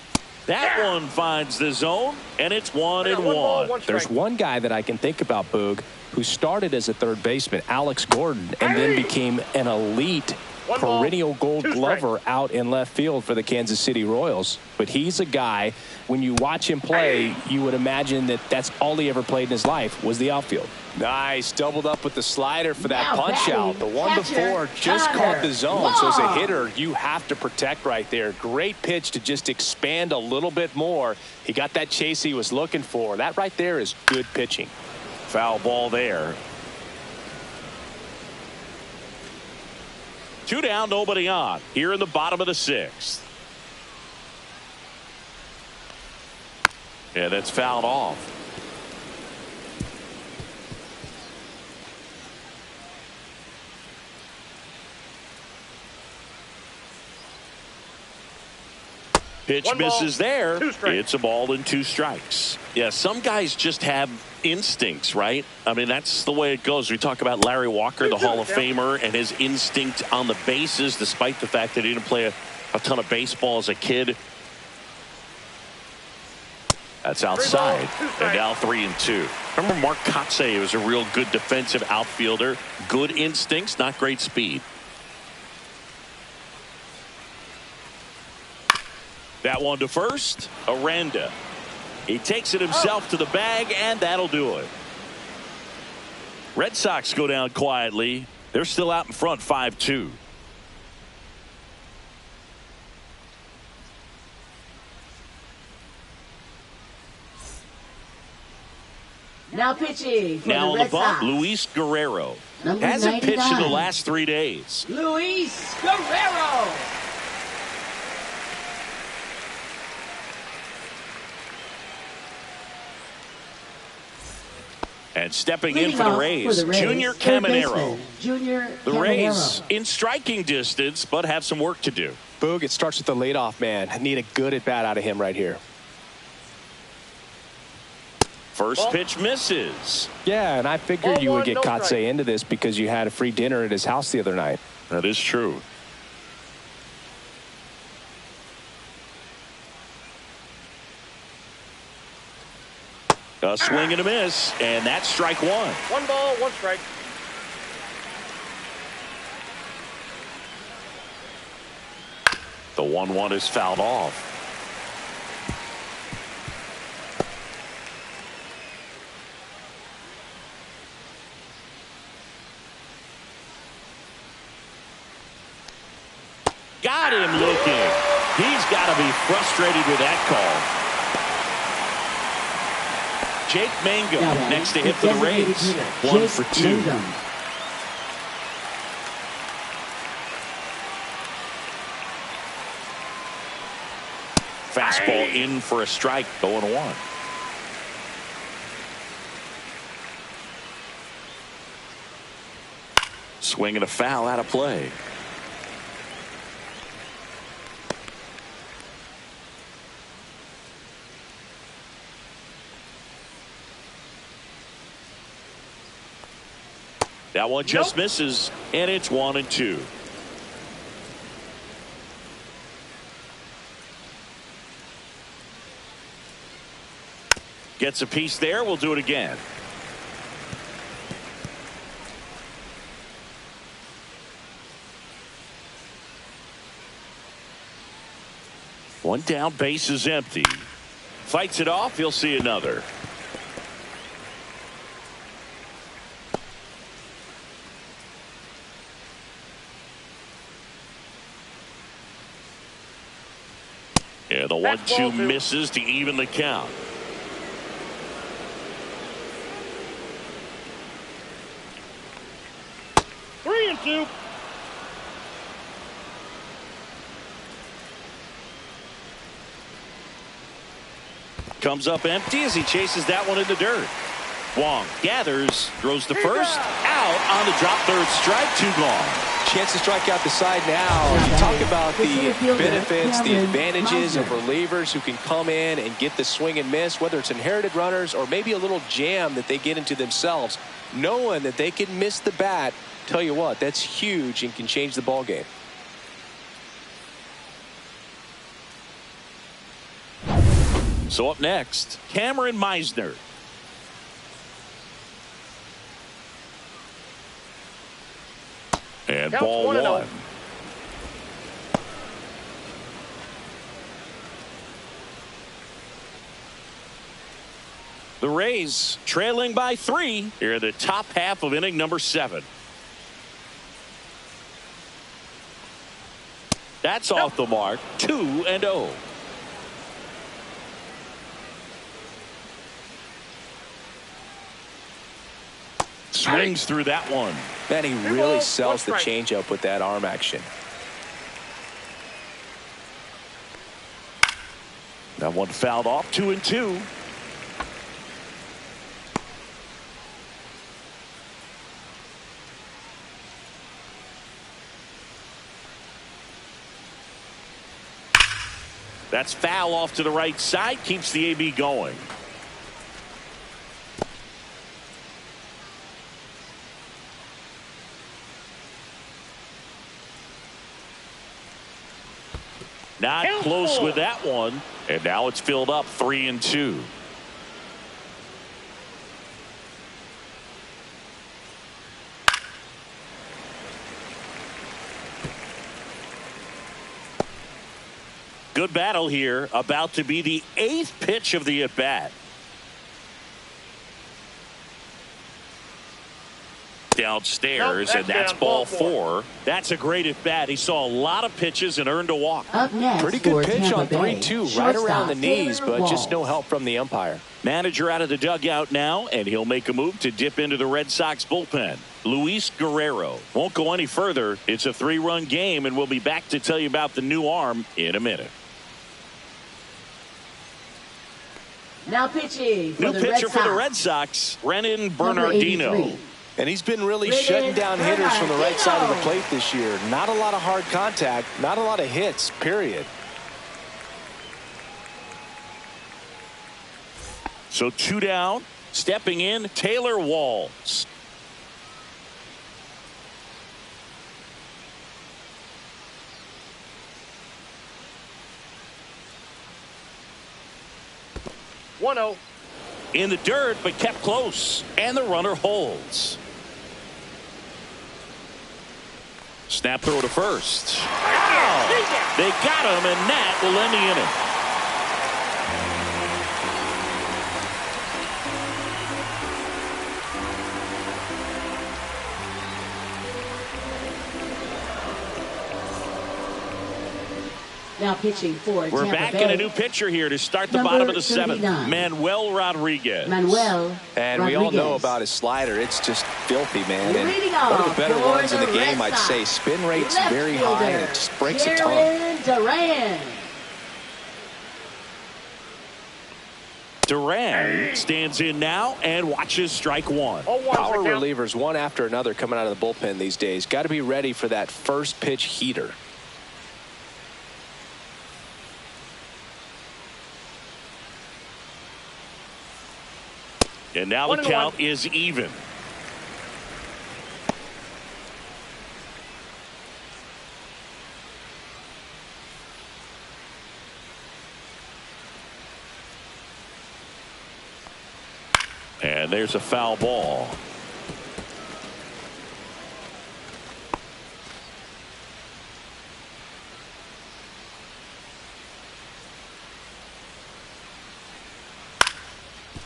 That one finds the zone, and it's 1-1. There's one guy that I can think about, Boog, who started as a third baseman, Alex Gordon, and then became an elite perennial gold glover out in left field for the Kansas City Royals. But he's a guy, when you watch him play, you would imagine that that's all he ever played in his life was the outfield. Nice. Doubled up with the slider for that punch out. The one before just caught the zone. So as a hitter, you have to protect right there. Great pitch to just expand a little bit more. He got that chase he was looking for. That right there is good pitching. Foul ball there. 2 down, nobody on. Here in the bottom of the 6th. Yeah, that's fouled off. Pitch misses there. It's a ball and 2 strikes. Yeah, some guys just have instincts, right? I mean, that's the way it goes. We talk about Larry Walker, the Hall of Famer, and his instinct on the bases, despite the fact that he didn't play a ton of baseball as a kid. That's outside. And now 3-2. Remember Mark Kotsay was a real good defensive outfielder. Good instincts, not great speed. That one to first. Aranda. He takes it himself to the bag, and that'll do it. Red Sox go down quietly. They're still out in front 5-2. Now pitching for now the on Red the bump, Sox. Luis Guerrero. Number Hasn't pitched in the 99. last 3 days. Luis Guerrero. And stepping in for the Rays, Junior Caminero. The Rays in striking distance, but have some work to do. Boog, it starts with the leadoff man. I need a good at-bat out of him right here. First pitch misses. Yeah, and I figured you would get Kotsay into this because you had a free dinner at his house the other night. That is true. A swing and a miss, and that's strike 1. 1 ball, 1 strike. The 1-1 is fouled off. Got him looking. He's got to be frustrated with that call. Jake Mangum next to hit for the Rays. 1 for 2. Fastball in for a strike, 0-1. swing and a foul out of play. That one just misses, and it's 1-2. Gets a piece there. We'll do it again. One down, base is empty. Fights it off. He'll see another. Yeah, the 1-2 misses to even the count. 3-2. Comes up empty as he chases that one in the dirt. Wong gathers, throws the first, out on the drop, third strike, 2 gone. Chance to strike out the side now. You talk about the benefits, the advantages of relievers who can come in and get the swing and miss, whether it's inherited runners or maybe a little jam that they get into themselves. Knowing that they can miss the bat, tell you what, that's huge and can change the ball game. So up next, Cameron Meisner. And Counts ball 1. The Rays trailing by 3 here in the top half of inning number 7. That's off the mark. 2-0. Swings through that one. Man, he really sells the changeup with that arm action. That one fouled off. 2-2. That's foul off to the right side. Keeps the AB going. Not close with that one. And now it's filled up 3-2. Good battle here. About to be the 8th pitch of the at-bat. Downstairs, and that's ball 4. That's a great at-bat. He saw a lot of pitches and earned a walk. Up next, pretty good pitch Tampa on Bay, 3-2, right around the shortstop knees, Taylor but just no Walsh. help from the umpire. Manager out of the dugout now, and he'll make a move to dip into the Red Sox bullpen. Luis Guerrero won't go any further. It's a 3-run game, and we'll be back to tell you about the new arm in a minute. Now pitching for New the pitcher Red for the Sox. Red Sox, Brennan Number Bernardino. 83. And he's been really shutting down hitters from the right side of the plate this year. Not a lot of hard contact, not a lot of hits, period. So 2 down, stepping in, Taylor Walls. In the dirt, but kept close, and the runner holds. Snap throw to first. Oh, they got him, and that will end the inning. Now pitching for We're Tampa back Bay. in a new pitcher here to start the Number bottom of the 7th. 39. Manuel Rodriguez. Manuel And Rodriguez. we all know about his slider. It's just filthy, man. And Leading one of off the better for ones in the the game, Red I'd say. Sox, Spin rate's left very high, and it fielder, just breaks a ton. Jarren Duran. Duran stands in now and watches strike one. Power relievers one after another coming out of the bullpen these days. Got to be ready for that first pitch heater. And now the count is even. And there's a foul ball.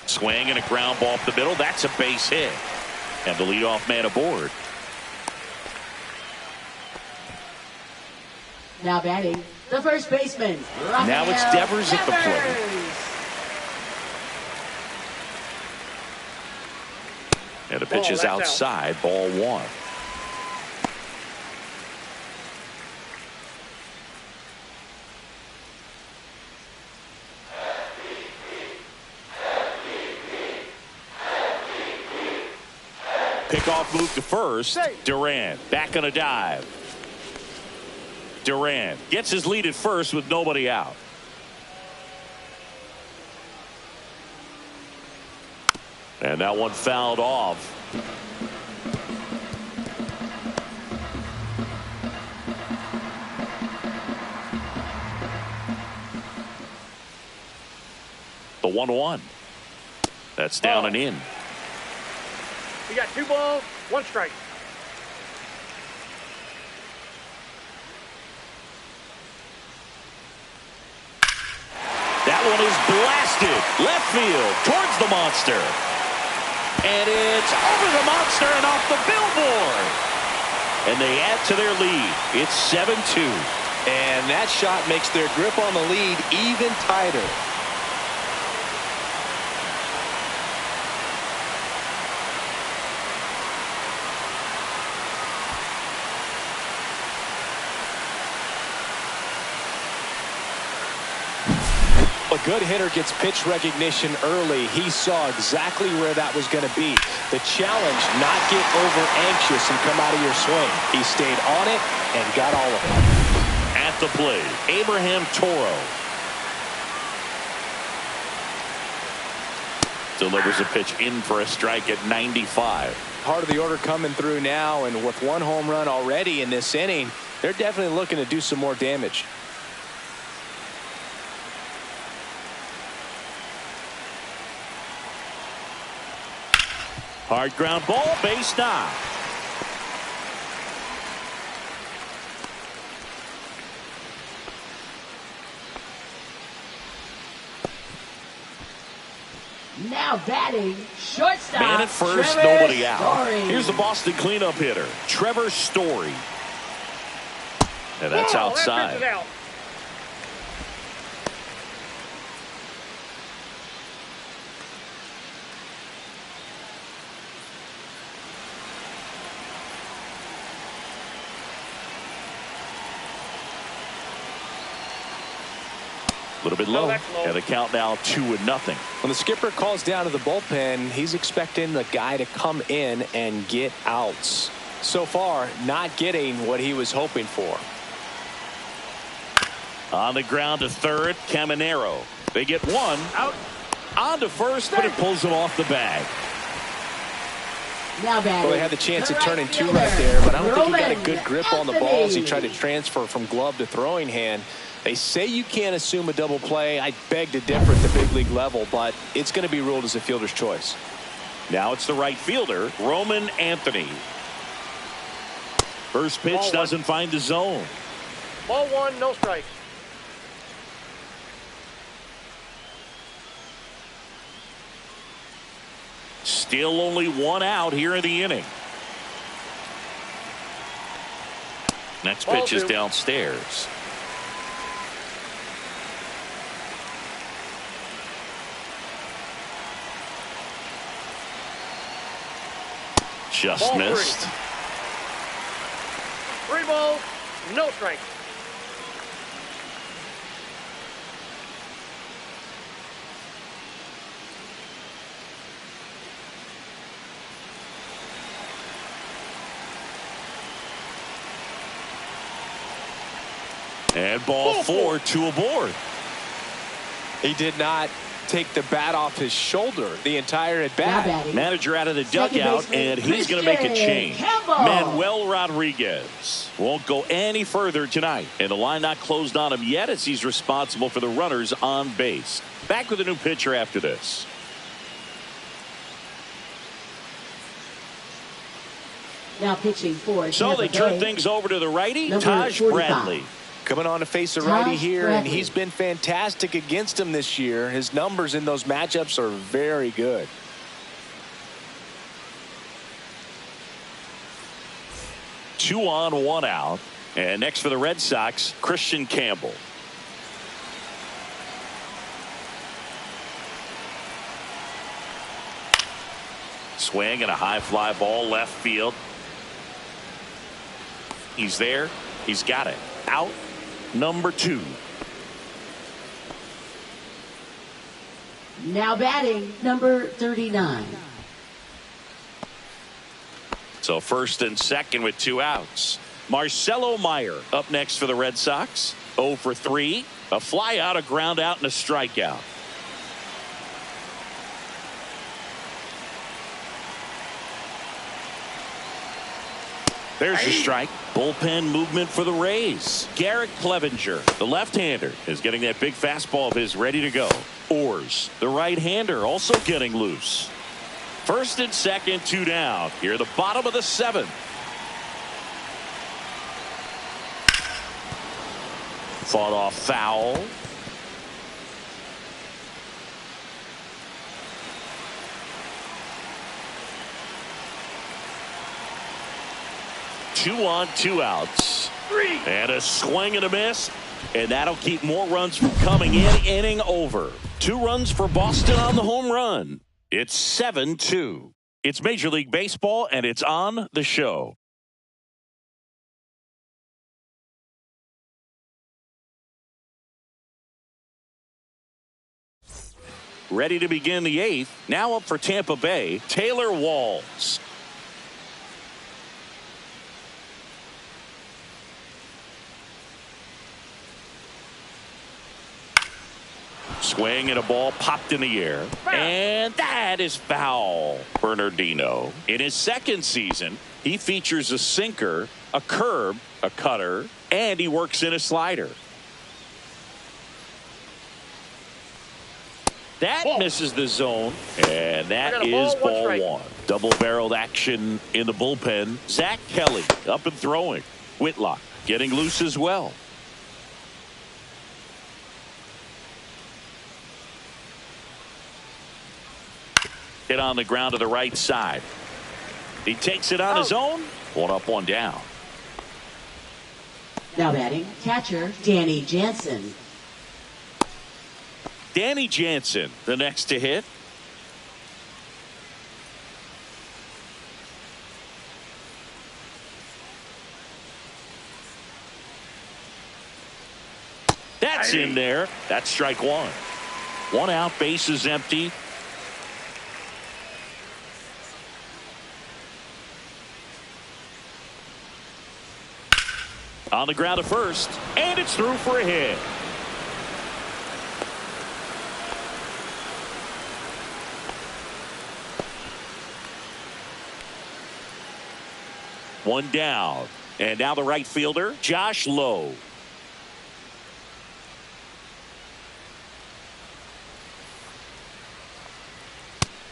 Swing and a ground ball up the middle. That's a base hit. And the leadoff man aboard. Now batting, the first baseman. Now it's Devers at the plate. And the pitch is outside, ball one. Pickoff move to first. Duran back on a dive. Duran gets his lead at first with nobody out. And that one fouled off. The 1-1. That's down and in. You got 2 balls, 1 strike. That one is blasted left field towards the monster. And it's over the monster and off the billboard. And they add to their lead. It's 7-2. And that shot makes their grip on the lead even tighter. A good hitter gets pitch recognition early. He saw exactly where that was going to be. The challenge, not get over anxious and come out of your swing. He stayed on it and got all of it. At the plate, Abraham Toro. Delivers a pitch in for a strike at 95. Part of the order coming through now, and with 1 home run already in this inning, they're definitely looking to do some more damage. Hard ground ball, base knock. Now batting, shortstop. Man at first, Trevor nobody out. Story. Here's the Boston cleanup hitter, Trevor Story. And that's outside. That out. A little bit low. And the count now 2-0. When the skipper calls down to the bullpen, he's expecting the guy to come in and get outs. So far, not getting what he was hoping for. On the ground to third, Caminero. They get one. Out. On to first, but it pulls him off the bag. Now batting. Well, they had the chance at turning 2 right there, but I don't think he got a good grip on the ball as he tried to transfer from glove to throwing hand. They say you can't assume a double play. I beg to differ at the big league level, but it's going to be ruled as a fielder's choice. Now it's the right fielder, Roman Anthony. First pitch doesn't find the zone. Ball 1, no strike. Still only 1 out here in the inning. Next pitch is downstairs. Just Ball missed. 3 balls, no strike. And ball 4, 2 aboard. He did not take the bat off his shoulder the entire at bat. Manager out of the dugout, and he's going to make a change. Manuel Rodriguez won't go any further tonight, and the line not closed on him yet as he's responsible for the runners on base. Back with a new pitcher after this. Now pitching for So Tampa they turn Bay, things over to the righty, number Taj 45. Bradley. Coming on to face a righty here, and Bradley. he's been fantastic against him this year. His numbers in those matchups are very good. Two on, one out. And next for the Red Sox, Christian Campbell. Swing and a high fly ball left field. He's there. He's got it. Out number 2. Now batting number 39. So first and second with 2 outs. Marcelo Meyer up next for the Red Sox. 0 for 3. A fly out, a ground out, and a strikeout. There's your strike. Bullpen movement for the Rays. Garrett Clevenger, the left-hander, is getting that big fastball of his ready to go. Orrs, the right-hander, also getting loose. First and second, 2 down. Here at the bottom of the 7th. Fought off foul. Two on, 2 outs. And a swing and a miss. And that'll keep more runs from coming in. Inning over. 2 runs for Boston on the home run. It's 7-2. It's Major League Baseball, and it's on the show. Ready to begin the 8th. Now up for Tampa Bay, Taylor Walls. Swing and a ball popped in the air. And that is foul. Bernardino. In his second season, he features a sinker, a curve, a cutter, and he works in a slider. That misses the zone, and that is ball 1. Double-barreled action in the bullpen. Zach Kelly up and throwing. Whitlock getting loose as well. Hit on the ground to the right side. He takes it on his own. 1 up, 1 down. Now batting catcher Danny Jansen. Danny Jansen, the next to hit. That's in there. That's strike 1. 1 out, base is empty. On the ground to first, and it's through for a hit. One down, and now the right fielder, Josh Lowe.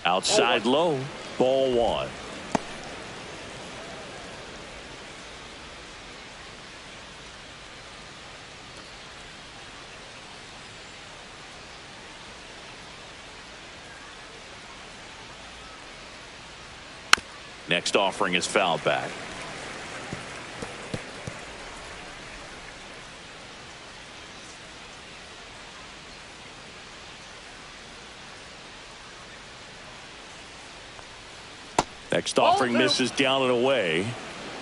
Outside Lowe, ball 1. Next offering is fouled back. Next offering misses down and away.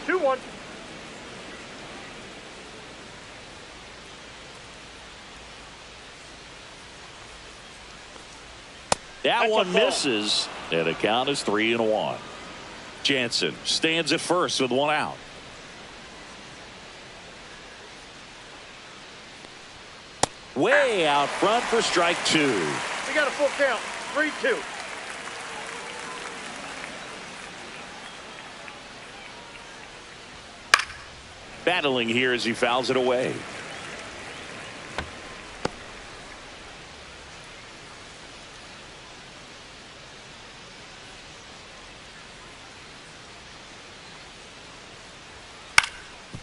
2-1. That one misses, and the count is 3-1. Jansen stands at first with 1 out. way out front for strike 2. We got a full count. 3-2. Battling here as he fouls it away.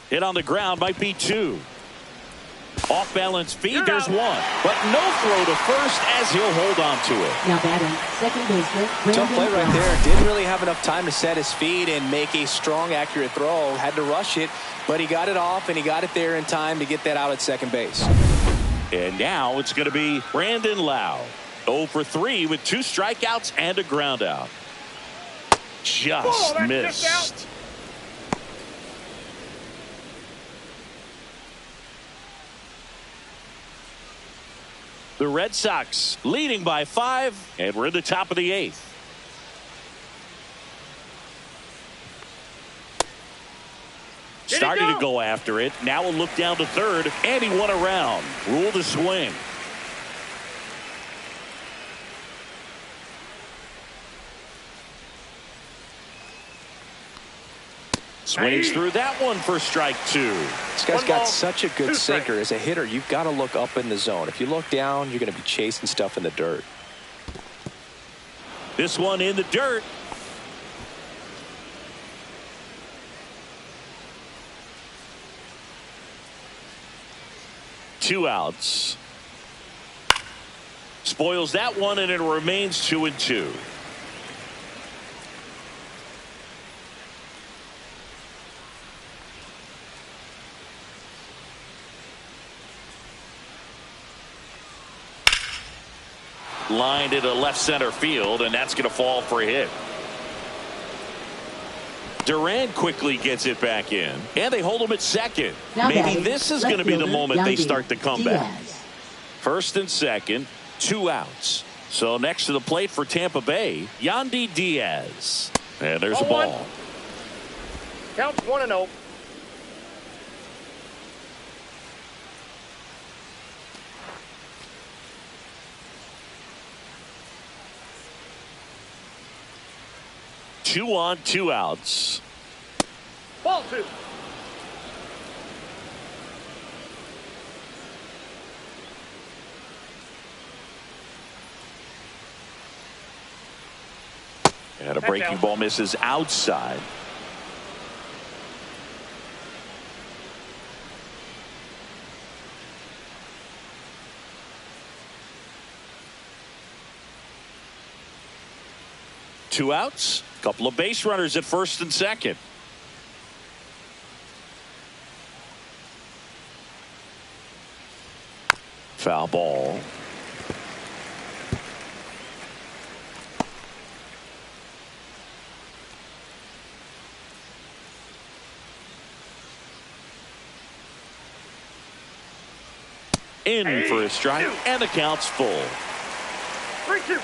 Hit on the ground might be 2. Off balance feed, there's 1. But no throw to first as he'll hold on to it. Now batting, second baseman. Tough play right there. Didn't really have enough time to set his feet and make a strong, accurate throw. Had to rush it, but he got it off and he got it there in time to get that out at second base. And now it's going to be Brandon Lau. 0 for 3 with 2 strikeouts and a ground out. Just missed. The Red Sox leading by 5, and we're in the top of the 8th. Starting to go after it. Now we'll look down to third, and he won around. Rule to swing. Swings through that one for strike 2. This guy's got such a good sinker. As a hitter, you've got to look up in the zone. If you look down, you're going to be chasing stuff in the dirt. This one in the dirt. Two outs. Spoils that one, and it remains 2-2. Lined into left center field, and that's going to fall for a hit. Duran quickly gets it back in, and they hold him at second. Now maybe this is going to be the moment they Yandy start the comeback. Diaz. First and second, 2 outs. So next to the plate for Tampa Bay, Yandy Diaz. And there's a ball. Count 1-0. Two on, 2 outs. Ball 2. And a breaking ball misses outside. Two outs. Couple of base runners at first and second. Foul ball. In for a strike, and the count's full. 3-2.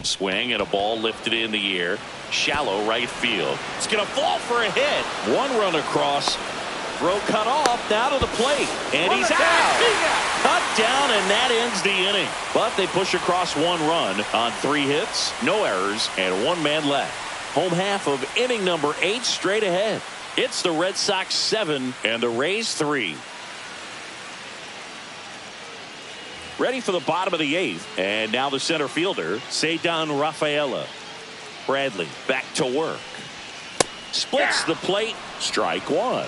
Swing and a ball lifted in the air. Shallow right field. It's going to fall for a hit. 1 run across. Throw cut off. Now to the plate. And he's out. Cut down, and that ends the inning. But they push across 1 run on 3 hits, no errors, and 1 man left. Home half of inning number 8 straight ahead. It's the Red Sox 7 and the Rays 3. Ready for the bottom of the 8th. And now the center fielder, Ceddanne Rafaela. Bradley back to work. Splits the plate. Strike 1.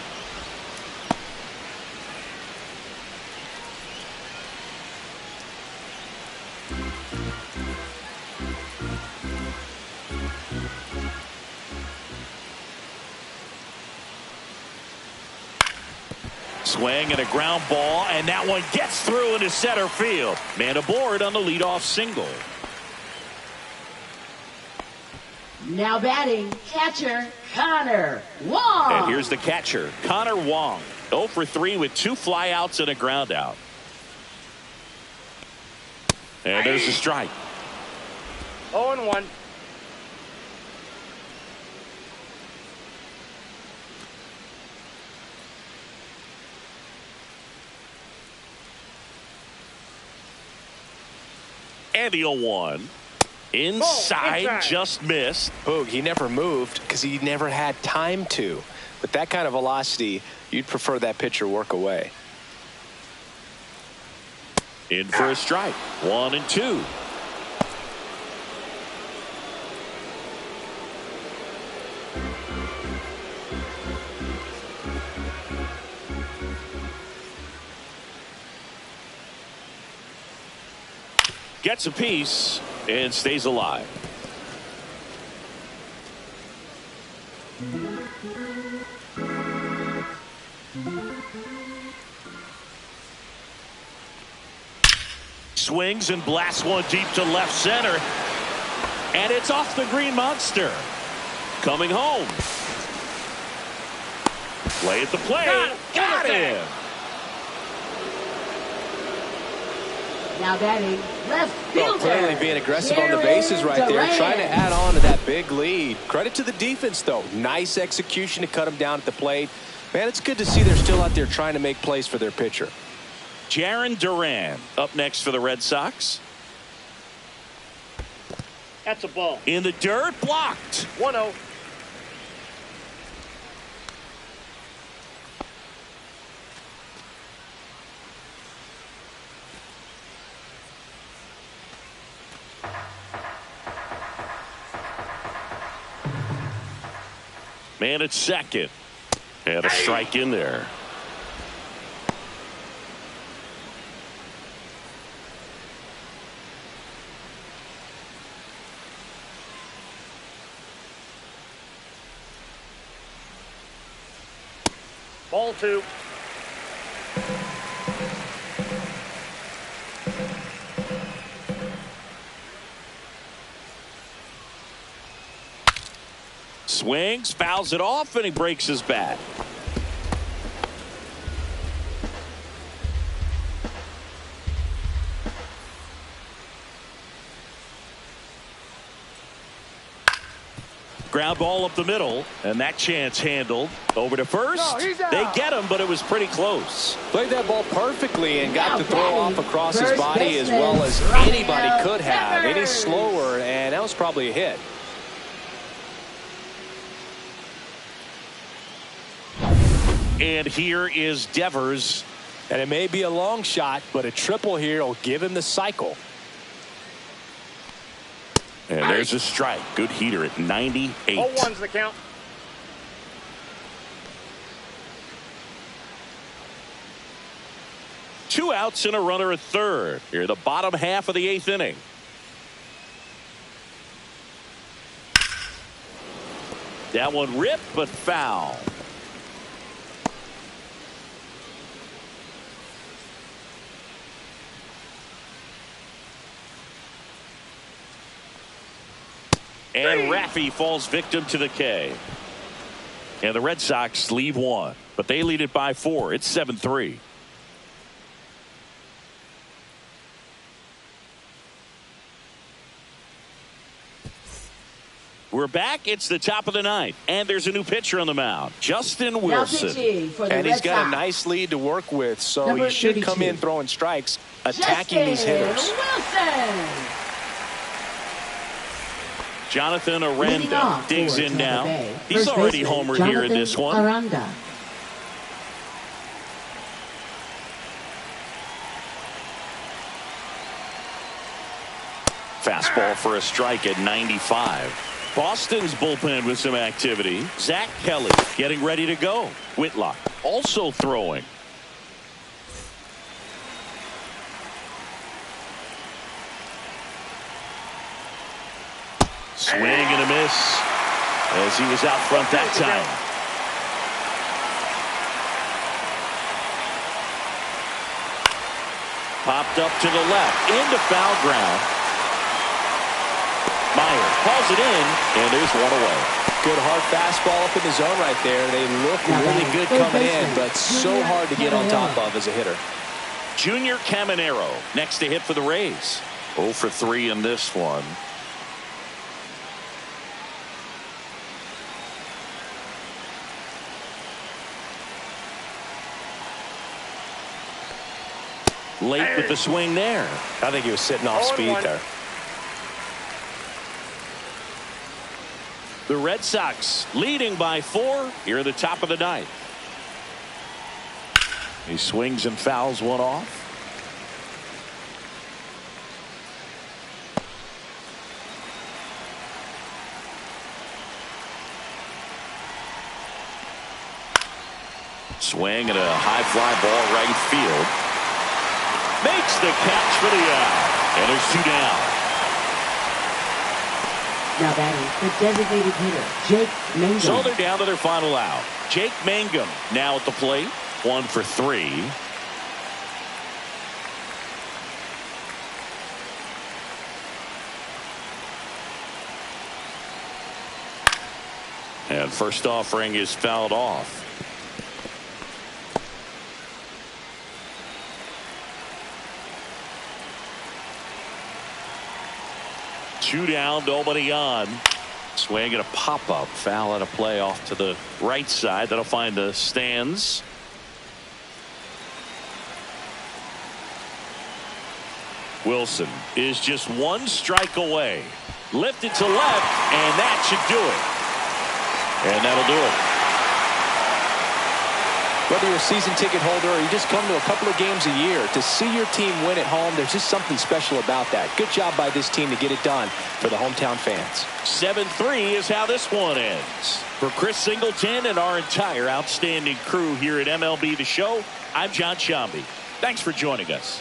Swing and a ground ball, and that one gets through into center field. Man aboard on the leadoff single. Now batting, catcher Connor Wong. And here's the catcher, Connor Wong. 0 for 3 with 2 flyouts and a ground out. And there's a strike. 0-1. And the 0-1. Inside, just missed. Boog, he never moved because he never had time to. With that kind of velocity, you'd prefer that pitcher work away. In for a strike. 1-2. Gets a piece and stays alive. Swings and blasts one deep to left center. And it's off the Green Monster. Coming home. Play at the plate. Got him. Now batting left fielder. Clearly being aggressive on the bases right there, trying to add on to that big lead. Credit to the defense, though. Nice execution to cut him down at the plate. Man, it's good to see they're still out there trying to make plays for their pitcher. Jarren Duran up next for the Red Sox. That's a ball. In the dirt, blocked. 1-0. Man at second. And a strike in there. Ball 2. Swings, fouls it off, and he breaks his bat. Ground ball up the middle, and that chance handled. Over to first. No, they get him, but it was pretty close. Played that ball perfectly and got the throw off across his body as well as anybody could have. Any slower, and that was probably a hit. And here is Devers. And it may be a long shot, but a triple here will give him the cycle. And there's a strike. Good heater at 98. 0-1's the count. Two outs and a runner at third. Here, the bottom half of the 8th inning. That one ripped, but foul. And Raffy falls victim to the K. And the Red Sox leave one, but they lead it by 4. It's 7-3. We're back. It's the top of the 9th, and there's a new pitcher on the mound, Justin Wilson. And he's got a nice lead to work with, so he should come in throwing strikes, attacking these hitters. Jonathan Aranda digs in now. He's already homered here in this one. Fastball for a strike at 95. Boston's bullpen with some activity. Zach Kelly getting ready to go. Whitlock also throwing. Swing and a miss as he was out front that time. Popped up to the left into foul ground. Meyer calls it in, and there's one away. Good hard fastball up in the zone right there. They look really good coming in, but so hard to get on top of as a hitter. Junior Caminero next to hit for the Rays. 0 for 3 in this one. Late with the swing there. I think he was sitting off speed there. The Red Sox leading by 4 here at the top of the ninth. He swings and fouls one off. Swing and a high fly ball right field. Makes the catch for the out. And there's 2 down. Now batting, the designated hitter, Jake Mangum. So they're down to their final out. Jake Mangum now at the plate. 1 for 3. And first offering is fouled off. Two down, nobody on. Swing and a pop-up. Foul at a play off to the right side. That'll find the stands. Wilson is just 1 strike away. Lifted to left, and that should do it. And that'll do it. Whether you're a season ticket holder or you just come to a couple of games a year, to see your team win at home, there's just something special about that. Good job by this team to get it done for the hometown fans. 7-3 is how this one ends. For Chris Singleton and our entire outstanding crew here at MLB The Show, I'm John Shambi. Thanks for joining us.